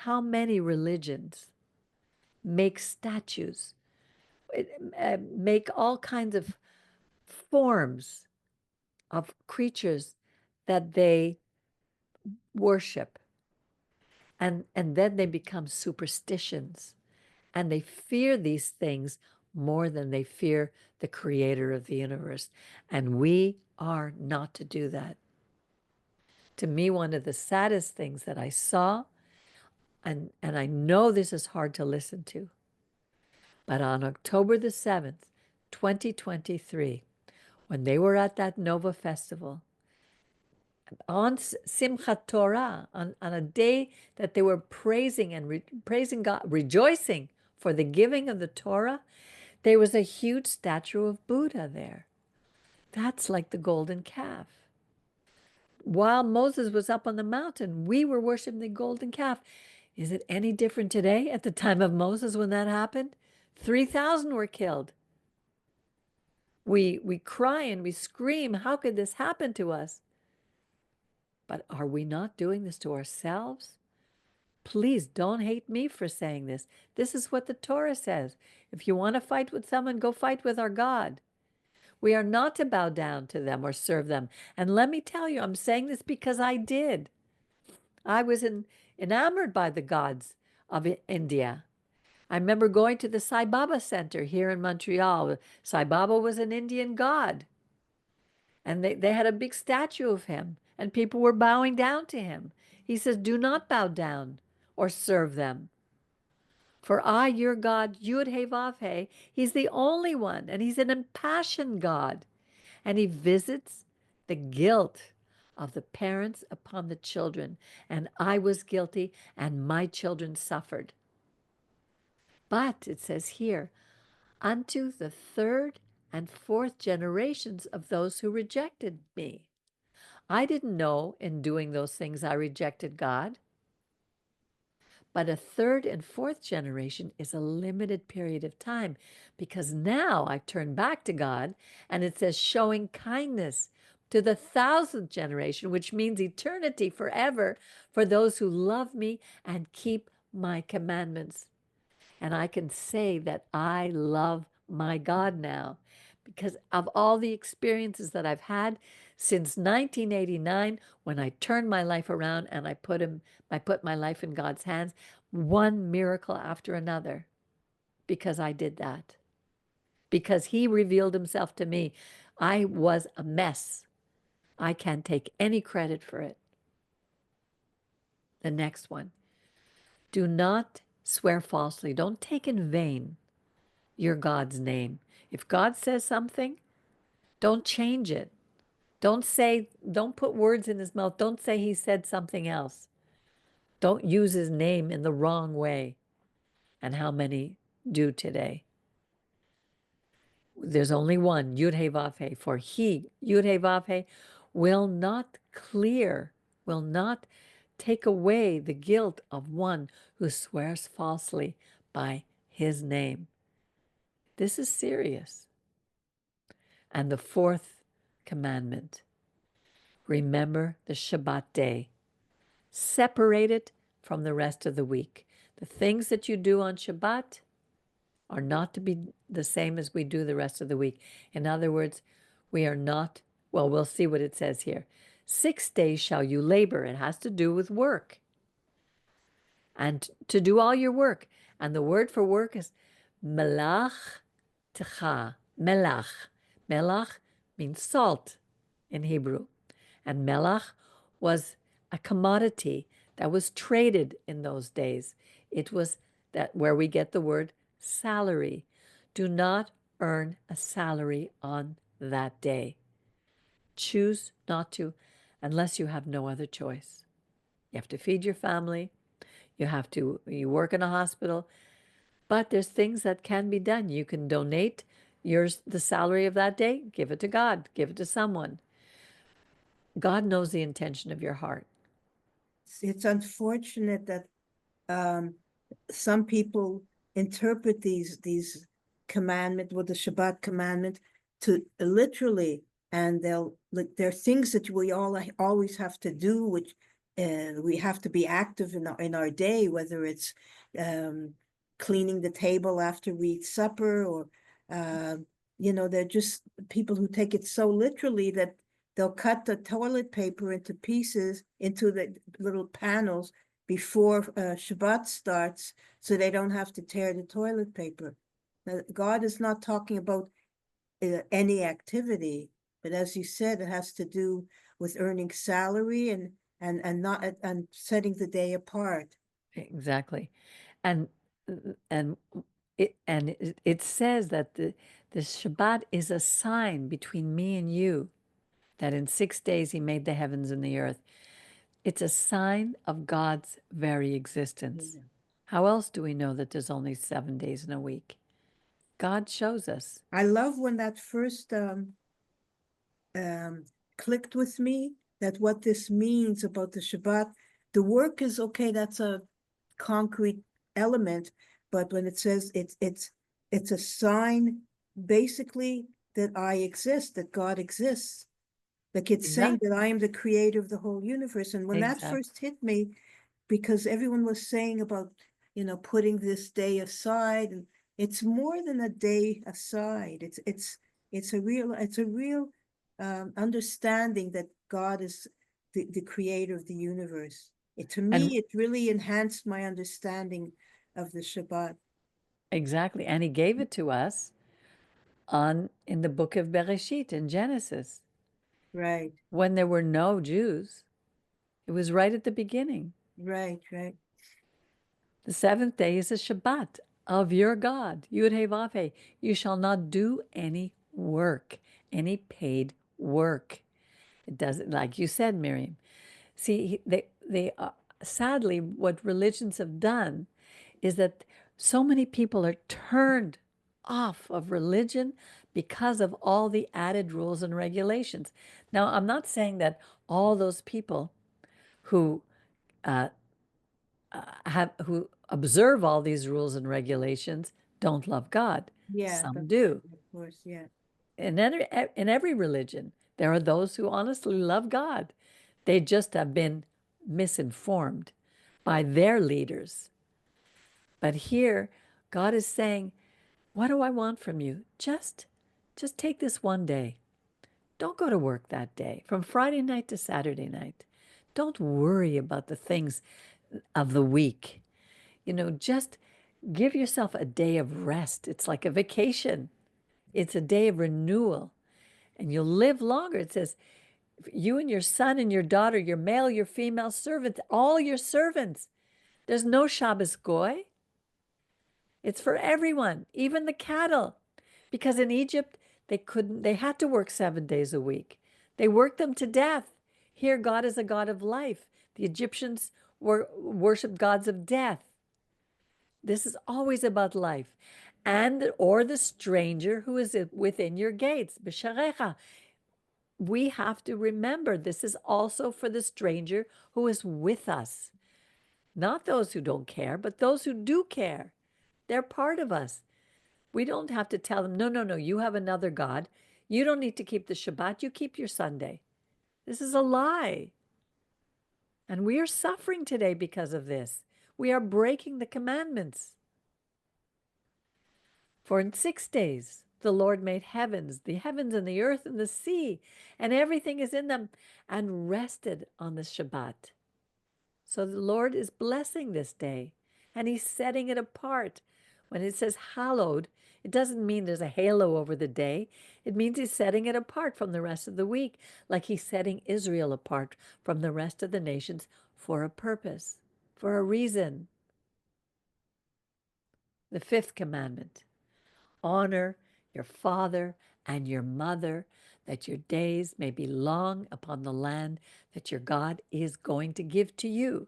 How many religions make statues, make all kinds of forms of creatures that they worship, and then they become superstitions, and they fear these things more than they fear the creator of the universe. And we are not to do that. To me, one of the saddest things that I saw, and I know this is hard to listen to, but on October the 7th, 2023, when they were at that Nova Festival, on Simchat Torah, on a day that they were praising and praising God, rejoicing for the giving of the Torah, there was a huge statue of Buddha there. That's like the golden calf. While Moses was up on the mountain, we were worshiping the golden calf. Is it any different today at the time of Moses when that happened? 3,000 were killed. We cry and we scream, how could this happen to us? But are we not doing this to ourselves? Please don't hate me for saying this. This is what the Torah says. If you want to fight with someone, go fight with our God. We are not to bow down to them or serve them. And let me tell you, I'm saying this because I did. I was enamored by the gods of India. I remember going to the Sai Baba Center here in Montreal. Sai Baba was an Indian god. And they had a big statue of him, and people were bowing down to him. He says, "Do not bow down or serve them. For I, your God, Yud He Vav He, he's the only one, and he's an impassioned God. And he visits the guilt of the parents upon the children. And I was guilty, and my children suffered." But it says here, "Unto the third and fourth generations of those who rejected me." I didn't know in doing those things I rejected God. But a third and fourth generation is a limited period of time, because now I've turned back to God, and it says showing kindness to the 1,000th generation, which means eternity forever, for those who love me and keep my commandments. And I can say that I love my God now because of all the experiences that I've had since 1989, when I turned my life around and I put my life in God's hands, one miracle after another, because I did that. Because he revealed himself to me. I was a mess. I can't take any credit for it. The next one. Do not swear falsely. Don't take in vain your God's name. If God says something, don't change it. Don't put words in his mouth. Don't say he said something else. Don't use his name in the wrong way. And how many do today? There's only one, Yud He Vav He, for he, Yud He Vav He, will not take away the guilt of one who swears falsely by his name. This is serious. And the fourth commandment, remember the Shabbat day. Separate it from the rest of the week. The things that you do on Shabbat are not to be the same as we do the rest of the week. In other words, we are not, well, we'll see what it says here. 6 days shall you labor. It has to do with work. And to do all your work. And the word for work is melach techa. Melach. Melach means salt in Hebrew. And melach was a commodity that was traded in those days. It was that where we get the word salary. Do not earn a salary on that day. Choose not to, unless you have no other choice. You have to feed your family. You work in a hospital. But there's things that can be done. You can donate the salary of that day, give it to God, give it to someone. God knows the intention of your heart. it's unfortunate that some people interpret these commandment with the Shabbat commandment to literally, and there are things that we all always have to do, which we have to be active in our day, whether it's cleaning the table after we eat supper, or they're just people who take it so literally that they'll cut the toilet paper into pieces, into the little panels before Shabbat starts, so they don't have to tear the toilet paper. Now, God is not talking about any activity, but as you said, it has to do with earning salary and not and setting the day apart. Exactly. And it says that the Shabbat is a sign between me and you, that in 6 days he made the heavens and the earth. It's a sign of God's very existence. Yeah. How else do we know that there's only 7 days in a week? God shows us. I love when that first clicked with me, that what this means about the Shabbat. The work is okay, that's a concrete element, but when it says it's a sign basically that I exist, that God exists. Like it's saying that I am the creator of the whole universe. And when that Exactly. first hit me, because everyone was saying about, putting this day aside, and it's more than a day aside. It's a real understanding that God is the creator of the universe. To And me, it really enhanced my understanding of the Shabbat. exactly. And he gave it to us in the book of Bereshit, in Genesis, Right, when there were no Jews. It was right at the beginning. right. The seventh day is a Shabbat of your God. Yud He Vav He. You shall not do any work, any paid work. It doesn't, like you said, Miriam. See, they sadly, what religions have done is that so many people are turned off of religion because of all the added rules and regulations. Now, I'm not saying that all those people who who observe all these rules and regulations don't love God. Yeah, Some do. of course, yeah. In every religion, there are those who honestly love God. They just have been misinformed by their leaders. But here, God is saying, what do I want from you? Just take this one day. Don't go to work that day, from Friday night to Saturday night. Don't worry about the things of the week. Just give yourself a day of rest. It's like a vacation. It's a day of renewal, and you'll live longer. It says, you and your son and your daughter, your male, your female servants, all your servants. There's no Shabbos goy. It's for everyone, even the cattle. Because in Egypt, they had to work 7 days a week. They worked them to death. Here, God is a God of life. The Egyptians worshiped gods of death. This is always about life. Or the stranger who is within your gates. B'sharecha. We have to remember this is also for the stranger who is with us. Not those who don't care, but those who do care. They're part of us. We don't have to tell them, no, you have another God. You don't need to keep the Shabbat, you keep your Sunday. This is a lie. And we are suffering today because of this. We are breaking the commandments. For in 6 days the Lord made the heavens and the earth and the sea, and everything is in them, and rested on the Shabbat. So the Lord is blessing this day, and he's setting it apart. When it says hallowed, it doesn't mean there's a halo over the day. It means he's setting it apart from the rest of the week, like he's setting Israel apart from the rest of the nations for a purpose, for a reason. The fifth commandment: honor your father and your mother, that your days may be long upon the land that your God is going to give to you.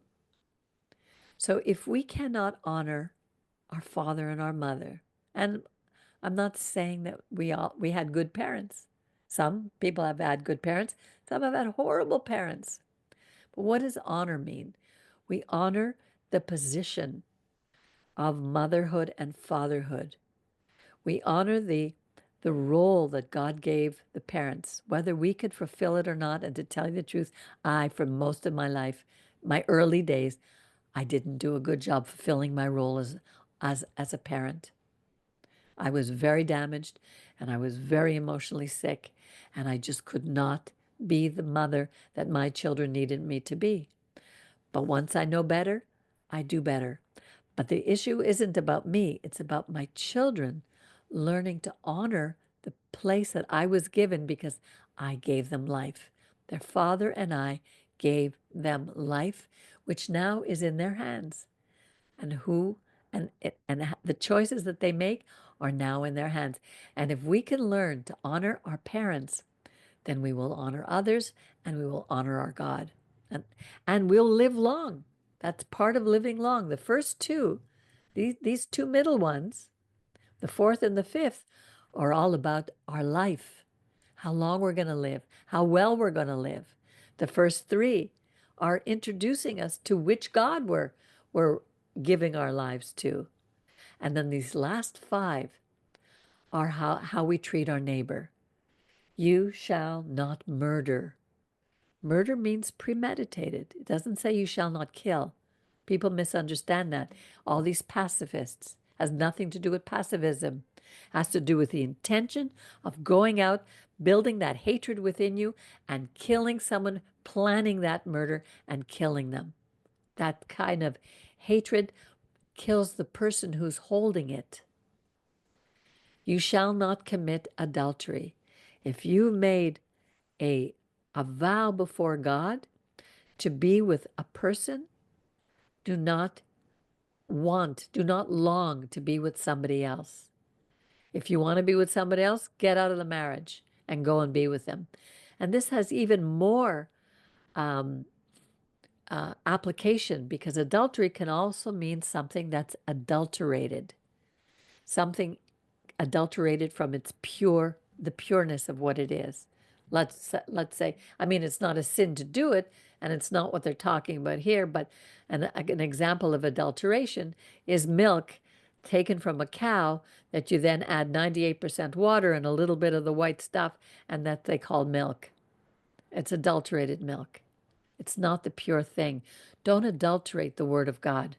So if we cannot honor our father and our mother, and I'm not saying that we had good parents. Some people have had good parents, some have had horrible parents. But what does honor mean? We honor the position of motherhood and fatherhood. We honor the role that God gave the parents, whether we could fulfill it or not. And to tell you the truth, for most of my life, my early days, I didn't do a good job fulfilling my role as a parent. I was very damaged and I was very emotionally sick, and I just could not be the mother that my children needed me to be. But once I know better, I do better. But the issue isn't about me, it's about my children learning to honor the place that I was given because I gave them life. Their father and I gave them life, which now is in their hands. And the choices that they make are now in their hands. And if we can learn to honor our parents, then we will honor others and we will honor our God. And we'll live long. That's part of living long. The first two, these two middle ones, the fourth and the fifth, are all about our life, how long we're going to live, how well we're going to live. The first three are introducing us to which God we're giving our lives to. And then these last five are how we treat our neighbor. You shall not murder. Murder means premeditated. It doesn't say you shall not kill. People misunderstand that. All these pacifists has nothing to do with pacifism. It has to do with the intention of going out, building that hatred within you, and killing someone, planning that murder and killing them. That kind of hatred kills the person who's holding it. You shall not commit adultery. If you made a vow before God to be with a person, do not long to be with somebody else. If you want to be with somebody else, get out of the marriage and go and be with them. And this has even more application, because adultery can also mean something that's adulterated, something adulterated from the pureness of what it is. Let's say, I mean, it's not a sin to do it, and it's not what they're talking about here, but an example of adulteration is milk taken from a cow that you then add 98% water and a little bit of the white stuff, and that they call milk. It's adulterated milk. It's not the pure thing. Don't adulterate the Word of God.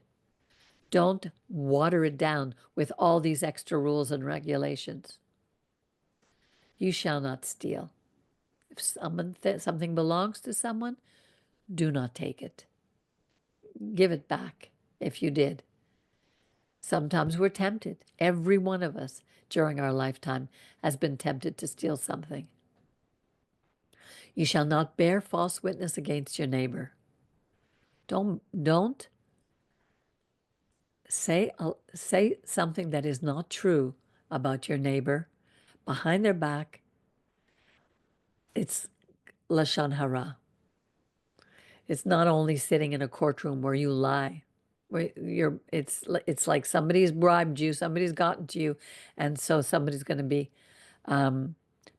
Don't water it down with all these extra rules and regulations. You shall not steal. If something belongs to someone, do not take it. Give it back if you did. Sometimes we're tempted. Every one of us during our lifetime has been tempted to steal something. You shall not bear false witness against your neighbor. Don't say something that is not true about your neighbor behind their back. It's lashon hara. It's not only sitting in a courtroom where you lie. It's like somebody's bribed you, somebody's gotten to you, and so somebody's going to be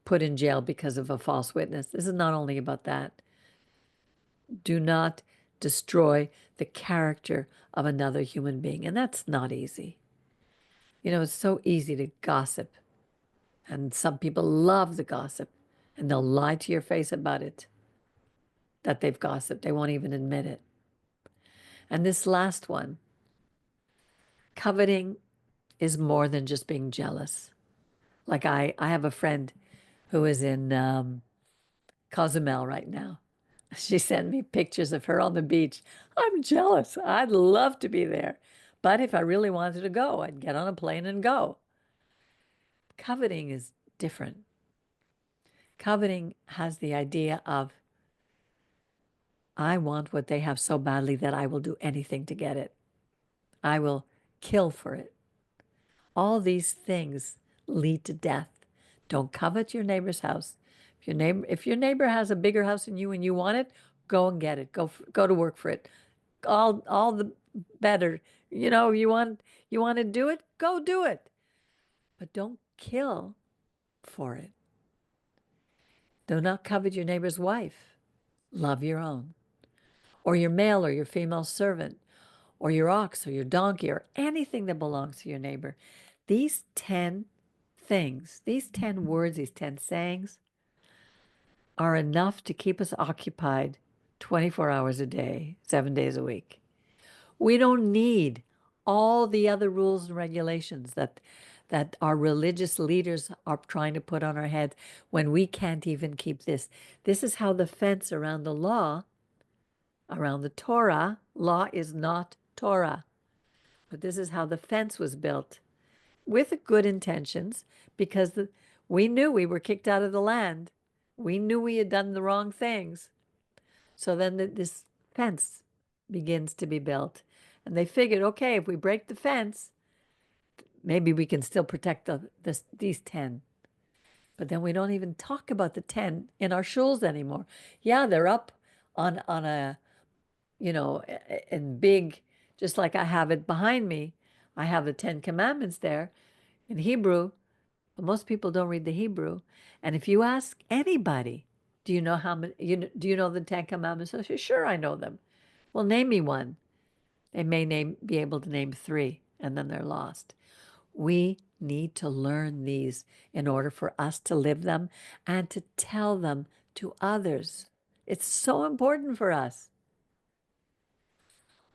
put in jail because of a false witness. This is not only about that. Do not destroy the character of another human being, and that's not easy. It's so easy to gossip, and some people love the gossip, and they'll lie to your face about it, that they've gossiped. They won't even admit it. And this last one, coveting is more than just being jealous. Like I have a friend who is in Cozumel right now. She sent me pictures of her on the beach. I'm jealous. I'd love to be there. But if I really wanted to go, I'd get on a plane and go. Coveting is different. Coveting has the idea of, I want what they have so badly that I will do anything to get it. I will kill for it. All these things lead to death. Don't covet your neighbor's house. If your neighbor has a bigger house than you and you want it, go and get it. Go to work for it. All the better. You want to do it? Go do it. But don't kill for it. Do not covet your neighbor's wife. Love your own. or your male or your female servant, or your ox or your donkey, or anything that belongs to your neighbor. These 10 things, these 10 words, these 10 sayings are enough to keep us occupied 24 hours a day, 7 days a week. We don't need all the other rules and regulations that our religious leaders are trying to put on our heads when we can't even keep this. This is how the fence around the law, around the Torah, law is not Torah. But this is how the fence was built with good intentions, because we knew we were kicked out of the land. We knew we had done the wrong things. So then this fence begins to be built. And they figured, okay, if we break the fence, maybe we can still protect these 10. But then we don't even talk about the 10 in our shuls anymore. Yeah, they're up on a, in big, just like I have it behind me. I have the 10 Commandments there in Hebrew, but most people don't read the Hebrew. And if you ask anybody, do you know how many? Do you know the 10 Commandments? I say, sure, I know them. Well, name me one. They may be able to name 3, and then they're lost. We need to learn these in order for us to live them and to tell them to others. It's so important for us.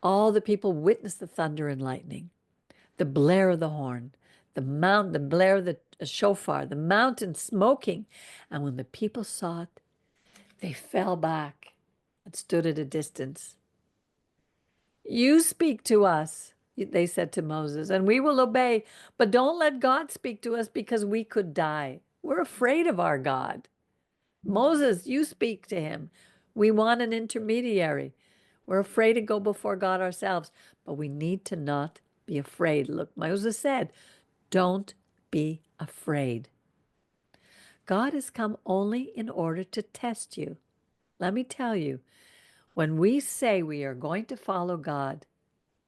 All the people witnessed the thunder and lightning, the blare of the horn, the blare of the shofar, the mountain smoking. And when the people saw it, they fell back and stood at a distance. You speak to us, they said to Moses, and we will obey. But don't let God speak to us because we could die. We're afraid of our God. Moses, you speak to him. We want an intermediary. We're afraid to go before God ourselves, but we need to not be afraid. Look, Moses said, don't be afraid. God has come only in order to test you. Let me tell you, when we say we are going to follow God,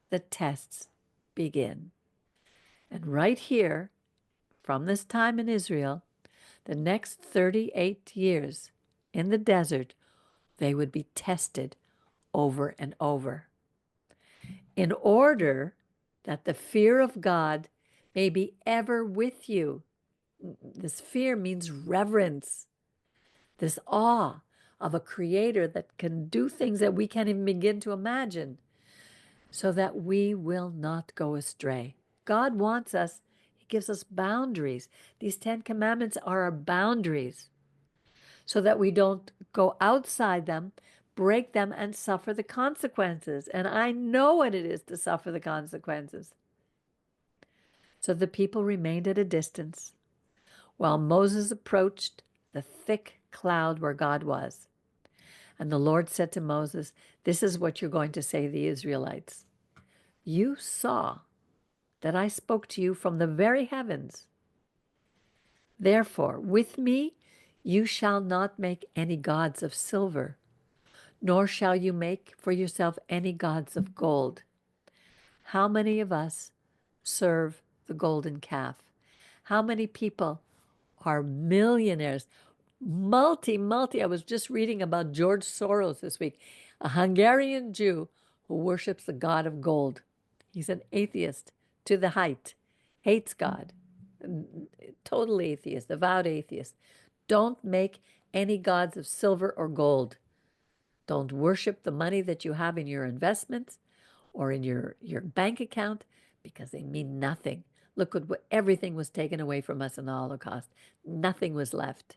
the tests begin. And right here, from this time in Israel, the next 38 years in the desert, they would be tested over and over, in order that the fear of God may be ever with you. This fear means reverence, this awe of a creator that can do things that we can't even begin to imagine, so that we will not go astray. God wants us, He gives us boundaries. These 10 Commandments are our boundaries, so that we don't go outside them, break them, and suffer the consequences. And I know what it is to suffer the consequences. So the people remained at a distance while Moses approached the thick cloud where God was. And the Lord said to Moses, this is what you're going to say to the Israelites. You saw that I spoke to you from the very heavens. Therefore, with me you shall not make any gods of silver, nor shall you make for yourself any gods of gold. How many of us serve the golden calf? How many people are millionaires? I was just reading about George Soros this week, a Hungarian Jew who worships the god of gold. He's an atheist to the height, hates God, total atheist, avowed atheist. Don't make any gods of silver or gold. Don't worship the money that you have in your investments or in your bank account, because they mean nothing. Look at what everything was taken away from us in the Holocaust. Nothing was left.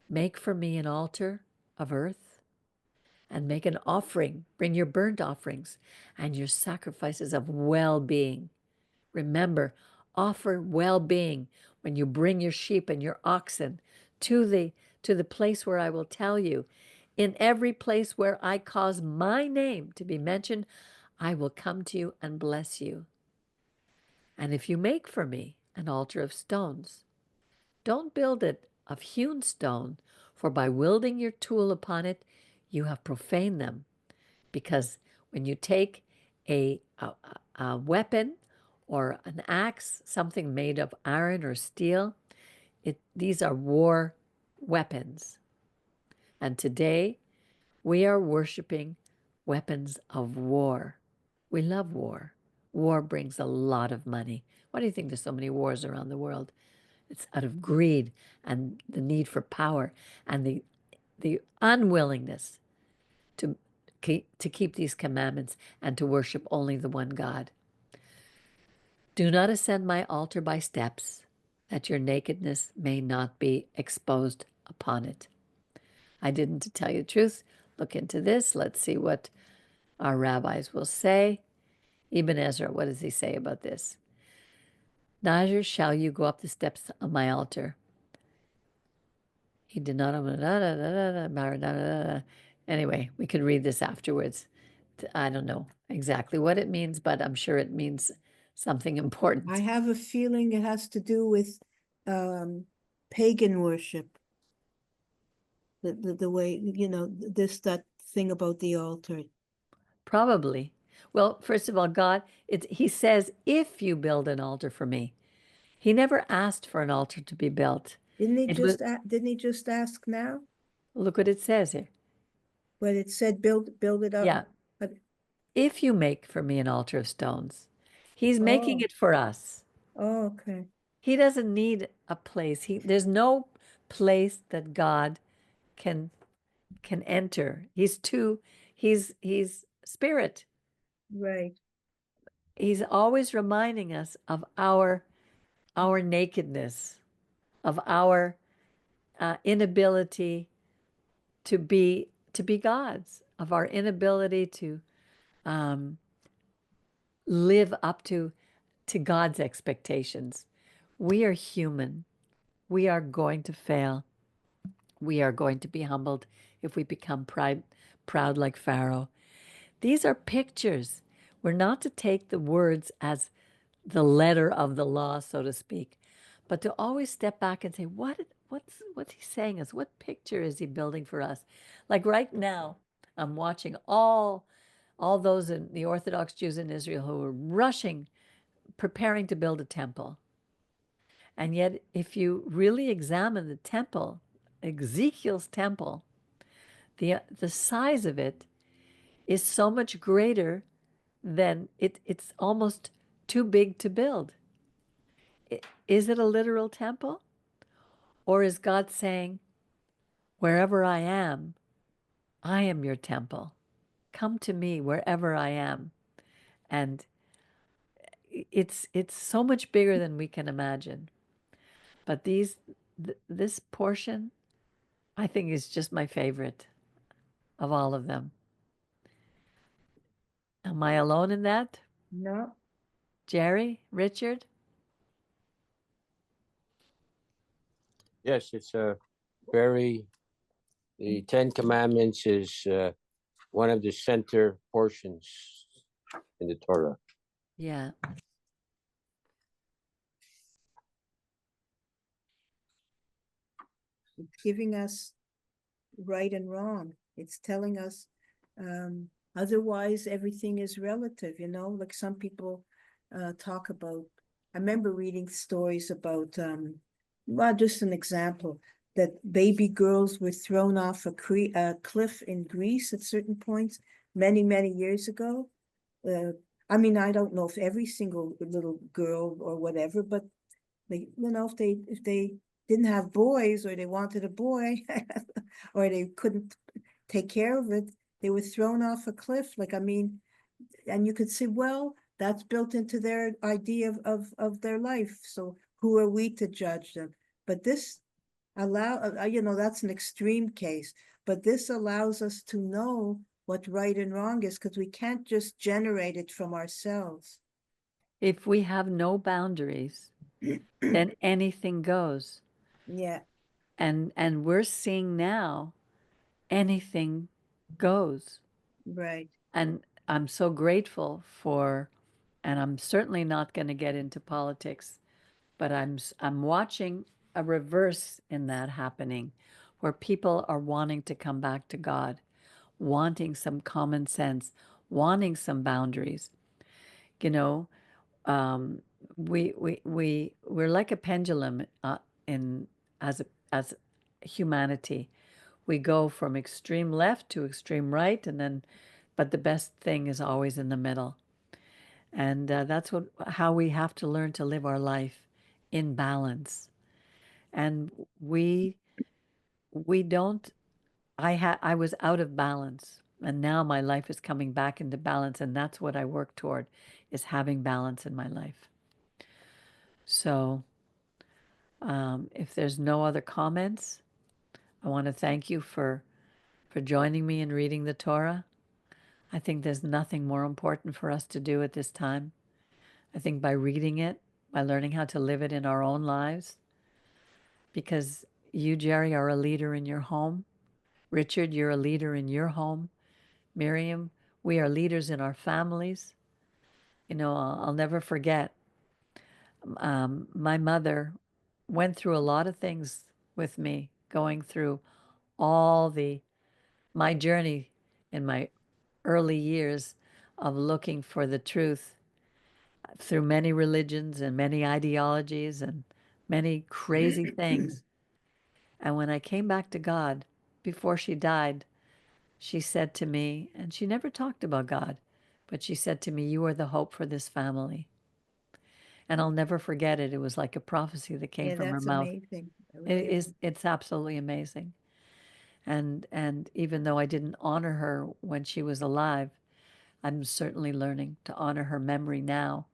Make for me an altar of earth and make an offering. Bring your burnt offerings and your sacrifices of well-being. Remember, offer well-being when you bring your sheep and your oxen to the place where I will tell you. In every place where I cause my name to be mentioned, I will come to you and bless you. And if you make for me an altar of stones, don't build it of hewn stone, for by wielding your tool upon it, you have profaned them. Because when you take a weapon or an axe, something made of iron or steel, these are war weapons. And today, We are worshiping weapons of war. We love war. War brings a lot of money. Why do you think there's so many wars around the world? It's out of greed and the need for power and the unwillingness to keep these commandments and to worship only the one God. Do not ascend my altar by steps, that your nakedness may not be exposed upon it. I didn't, to tell you the truth. Look into this. Let's see what our rabbis will say. Ibn Ezra, what does he say about this? Neither shall you go up the steps of my altar. He did not. Anyway, we could read this afterwards. I don't know exactly what it means, but I'm sure it means something important. I have a feeling it has to do with pagan worship. The way, that thing about the altar. Probably. Well, first of all, God, he says, if you build an altar for me. He never asked for an altar to be built. Didn't he It just was- didn't he just ask now? Look what it says here. But it said build it up. Yeah. But- If you make for me an altar of stones. He's making Oh. it for us. Oh, okay. He doesn't need a place. There's no place that God can enter. He's spirit. Right. He's always reminding us of our nakedness, of our inability to be gods, of our inability to live up to God's expectations. We are human. We are going to fail. We are going to be humbled if we become proud like Pharaoh. These are pictures. We're not to take the words as the letter of the law, so to speak, but to always step back and say, what's he saying us? What picture is he building for us? Like right now, I'm watching all those in the Orthodox Jews in Israel who are rushing, preparing to build a temple. And yet, if you really examine the temple, Ezekiel's temple, the size of it is so much greater than it's almost too big to build. Is it a literal temple? Or is God saying, wherever I am your temple. Come to me wherever I am. And it's so much bigger than we can imagine. But this portion, I think, is just my favorite of all of them. Am I alone in that? No. Jerry? Richard? Yes, it's a the Ten Commandments is one of the center portions in the Torah. Yeah. It's giving us right and wrong. It's telling us otherwise everything is relative, like some people talk about. I remember reading stories about well, just an example, that baby girls were thrown off a cliff in Greece at certain points many years ago. I mean, I don't know if every single little girl or whatever, but they, if they didn't have boys, or they wanted a boy or they couldn't take care of it, they were thrown off a cliff. Like, I mean, and you could say, well, that's built into their idea of their life. So who are we to judge them? But this that's an extreme case, but this allows us to know what right and wrong is, because we can't just generate it from ourselves. If we have no boundaries, then anything goes. Yeah. And we're seeing now anything goes. Right. And I'm so grateful for, and I'm certainly not going to get into politics, but I'm watching a reverse in that happening, where people are wanting to come back to God, wanting some common sense, wanting some boundaries. You know, we're like a pendulum in as humanity. we go from extreme left to extreme right, and then, but the best thing is always in the middle. And that's how we have to learn to live our life in balance. And we don't. I was out of balance, and now my life is coming back into balance, and that's what I work toward, is having balance in my life. So, if there's no other comments, I want to thank you for joining me in reading the Torah. I think there's nothing more important for us to do at this time. I think by reading it, by learning how to live it in our own lives, because you, Jerry, are a leader in your home. Richard, you're a leader in your home. Miriam, we are leaders in our families. You know, I'll never forget, my mother went through a lot of things with me, going through all my journey in my early years of looking for the truth through many religions and many ideologies and many crazy things. And when I came back to God, before she died, she said to me, and she never talked about God, but she said to me, "You are the hope for this family." And I'll never forget it. It was like a prophecy that came Yeah, from her that's mouth. amazing. It is, it's absolutely amazing. And even though I didn't honor her when she was alive, I'm certainly learning to honor her memory now,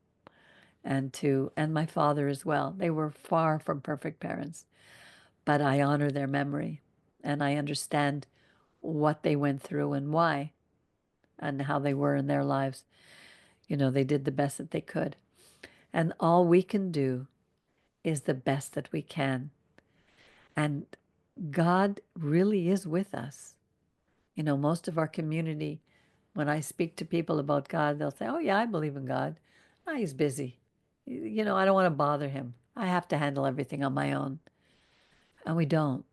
and my father as well. They were far from perfect parents, but I honor their memory, and I understand what they went through and why, and how they were in their lives. You know, they did the best that they could. And all we can do is the best that we can. And God really is with us. You know, most of our community, when I speak to people about God, they'll say, "Oh, yeah, I believe in God. Ah, he's busy. You know, I don't want to bother him. I have to handle everything on my own." And we don't.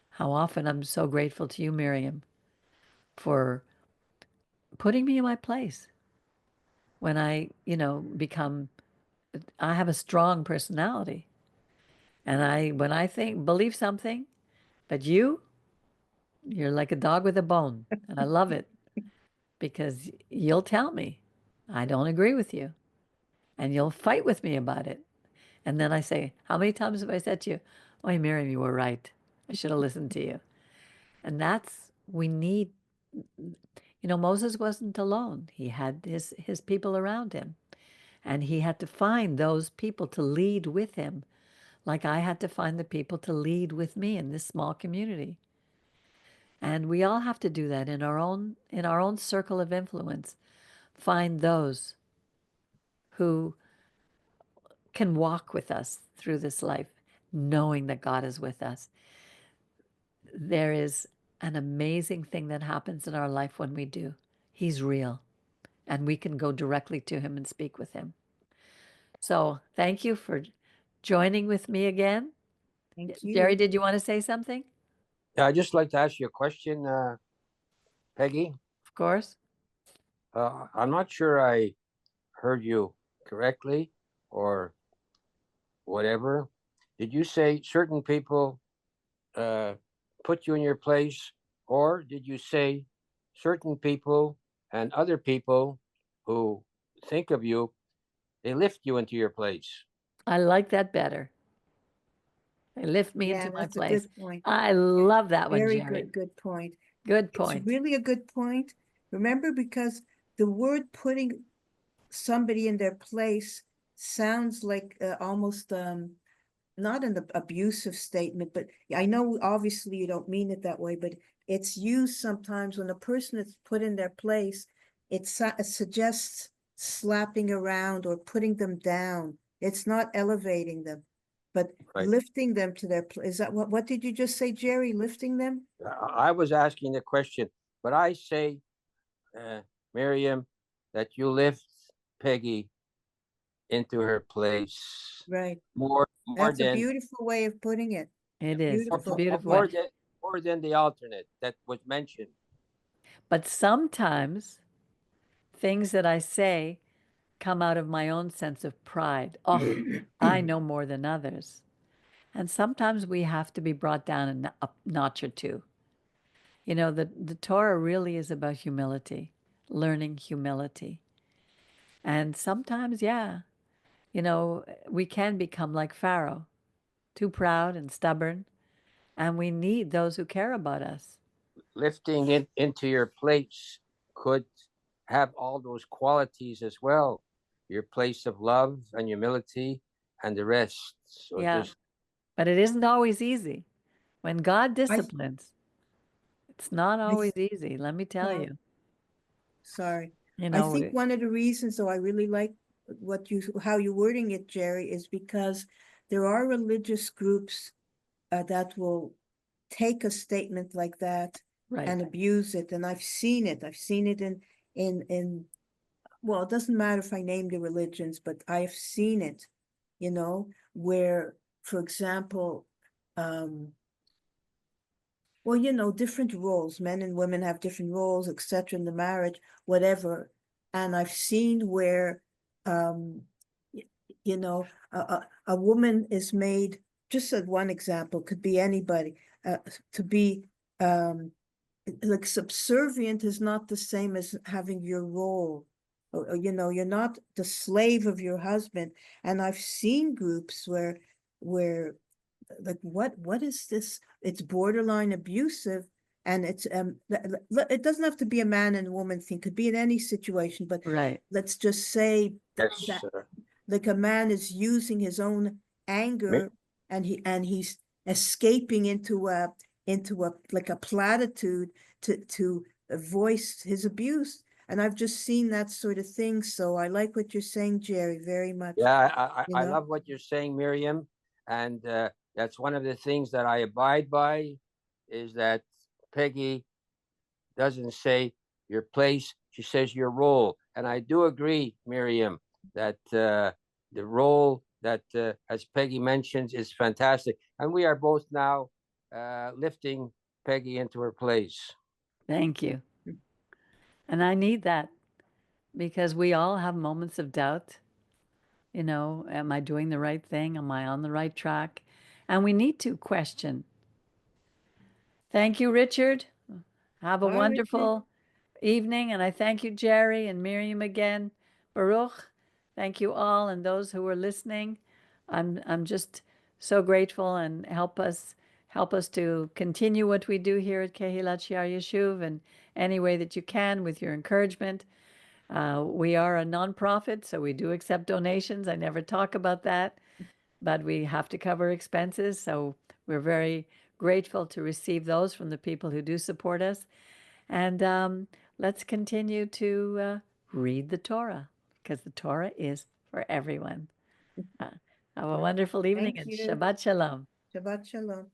How often I'm so grateful to you, Miriam, for putting me in my place when I, I have a strong personality. And when I believe something, but you're like a dog with a bone. And I love it because you'll tell me, "I don't agree with you." And you'll fight with me about it. And then I say, "How many times have I said to you, oh, Miriam, you were right. I should have listened to you." And we need, Moses wasn't alone. He had his people around him. And he had to find those people to lead with him, like I had to find the people to lead with me in this small community. And we all have to do that in our own circle of influence. Find those who can walk with us through this life, knowing that God is with us. There is an amazing thing that happens in our life when we do. He's real, and we can go directly to him and speak with him. So thank you for joining with me again. Thank Jerry, you. did you want to say something? Yeah, I'd just like to ask you a question, Peggy. Of course. I'm not sure I heard you correctly or whatever. Did you say certain people put you in your place, or did you say certain people and other people who think of you, they lift you into your place? I like that better. They lift me Yeah, into my that's a place. good point. I love that one, Very Jerry. good point. Good It's point. really a good point. Remember, because the word putting somebody in their place sounds like almost not an abusive statement, but I know obviously you don't mean it that way, but it's used sometimes when a person is put in their place, it suggests slapping around or putting them down. It's not elevating them, but Right. lifting them to their place. Is that what did you just say, Jerry? Lifting them? I was asking the question, but I say, Miriam, that you lift Peggy into her place Right. more That's a than beautiful way of putting it. It is. It's a Beautiful. beautiful way. more than the alternate that was mentioned. But sometimes things that I say come out of my own sense of pride. Oh, I know more than others. And sometimes we have to be brought down a notch or two. You know, the Torah really is about humility, learning humility. And sometimes, yeah, you know, we can become like Pharaoh, too proud and stubborn, and we need those who care about us. Lifting it into your place could have all those qualities as well. Your place of love and humility and the rest. So Yeah. just But it isn't always easy. When God I, disciplines, it's not I always easy, let me tell well, you. sorry. You I know, think one of the reasons, though, I really like how you're wording it, Jerry, is because there are religious groups that will take a statement like that right. and abuse it, and I've seen it. I've seen it in well, it doesn't matter if I name the religions, but I've seen it, you know, where, for example, well, you know, different roles, men and women have different roles, etc., in the marriage, whatever. And I've seen where, you know, a woman is made, just as one example, could be anybody, to be like subservient is not the same as having your role. You know, you're not the slave of your husband. And I've seen groups where like what is this? It's borderline abusive, and it's it doesn't have to be a man and woman thing, could be in any situation, but Right. let's just say yes, that like a man is using his own me- anger, and he's escaping into a like a platitude to voice his abuse. And I've just seen that sort of thing. So I like what you're saying, Jerry, very much. yeah, You I know, love what you're saying, Miriam. And that's one of the things that I abide by is that Peggy doesn't say your place, she says your role. And I do agree, Miriam, that the role that, as Peggy mentions, is fantastic. And we are both now lifting Peggy into her place. Thank you. And I need that because we all have moments of doubt. You know, am I doing the right thing? Am I on the right track? And we need to question. Thank you, Richard. Have a bye, Richard. wonderful evening. And I thank you, Jerry and Miriam again. Baruch, thank you all and those who are listening. I'm just so grateful, and help us to continue what we do here at Kehilat Shear Yashuv in any way that you can with your encouragement. We are a nonprofit, so we do accept donations. I never talk about that, but we have to cover expenses. So we're very grateful to receive those from the people who do support us. And let's continue to read the Torah, because the Torah is for everyone. Have a wonderful evening, Thank and you. Shabbat Shalom. Shabbat shalom.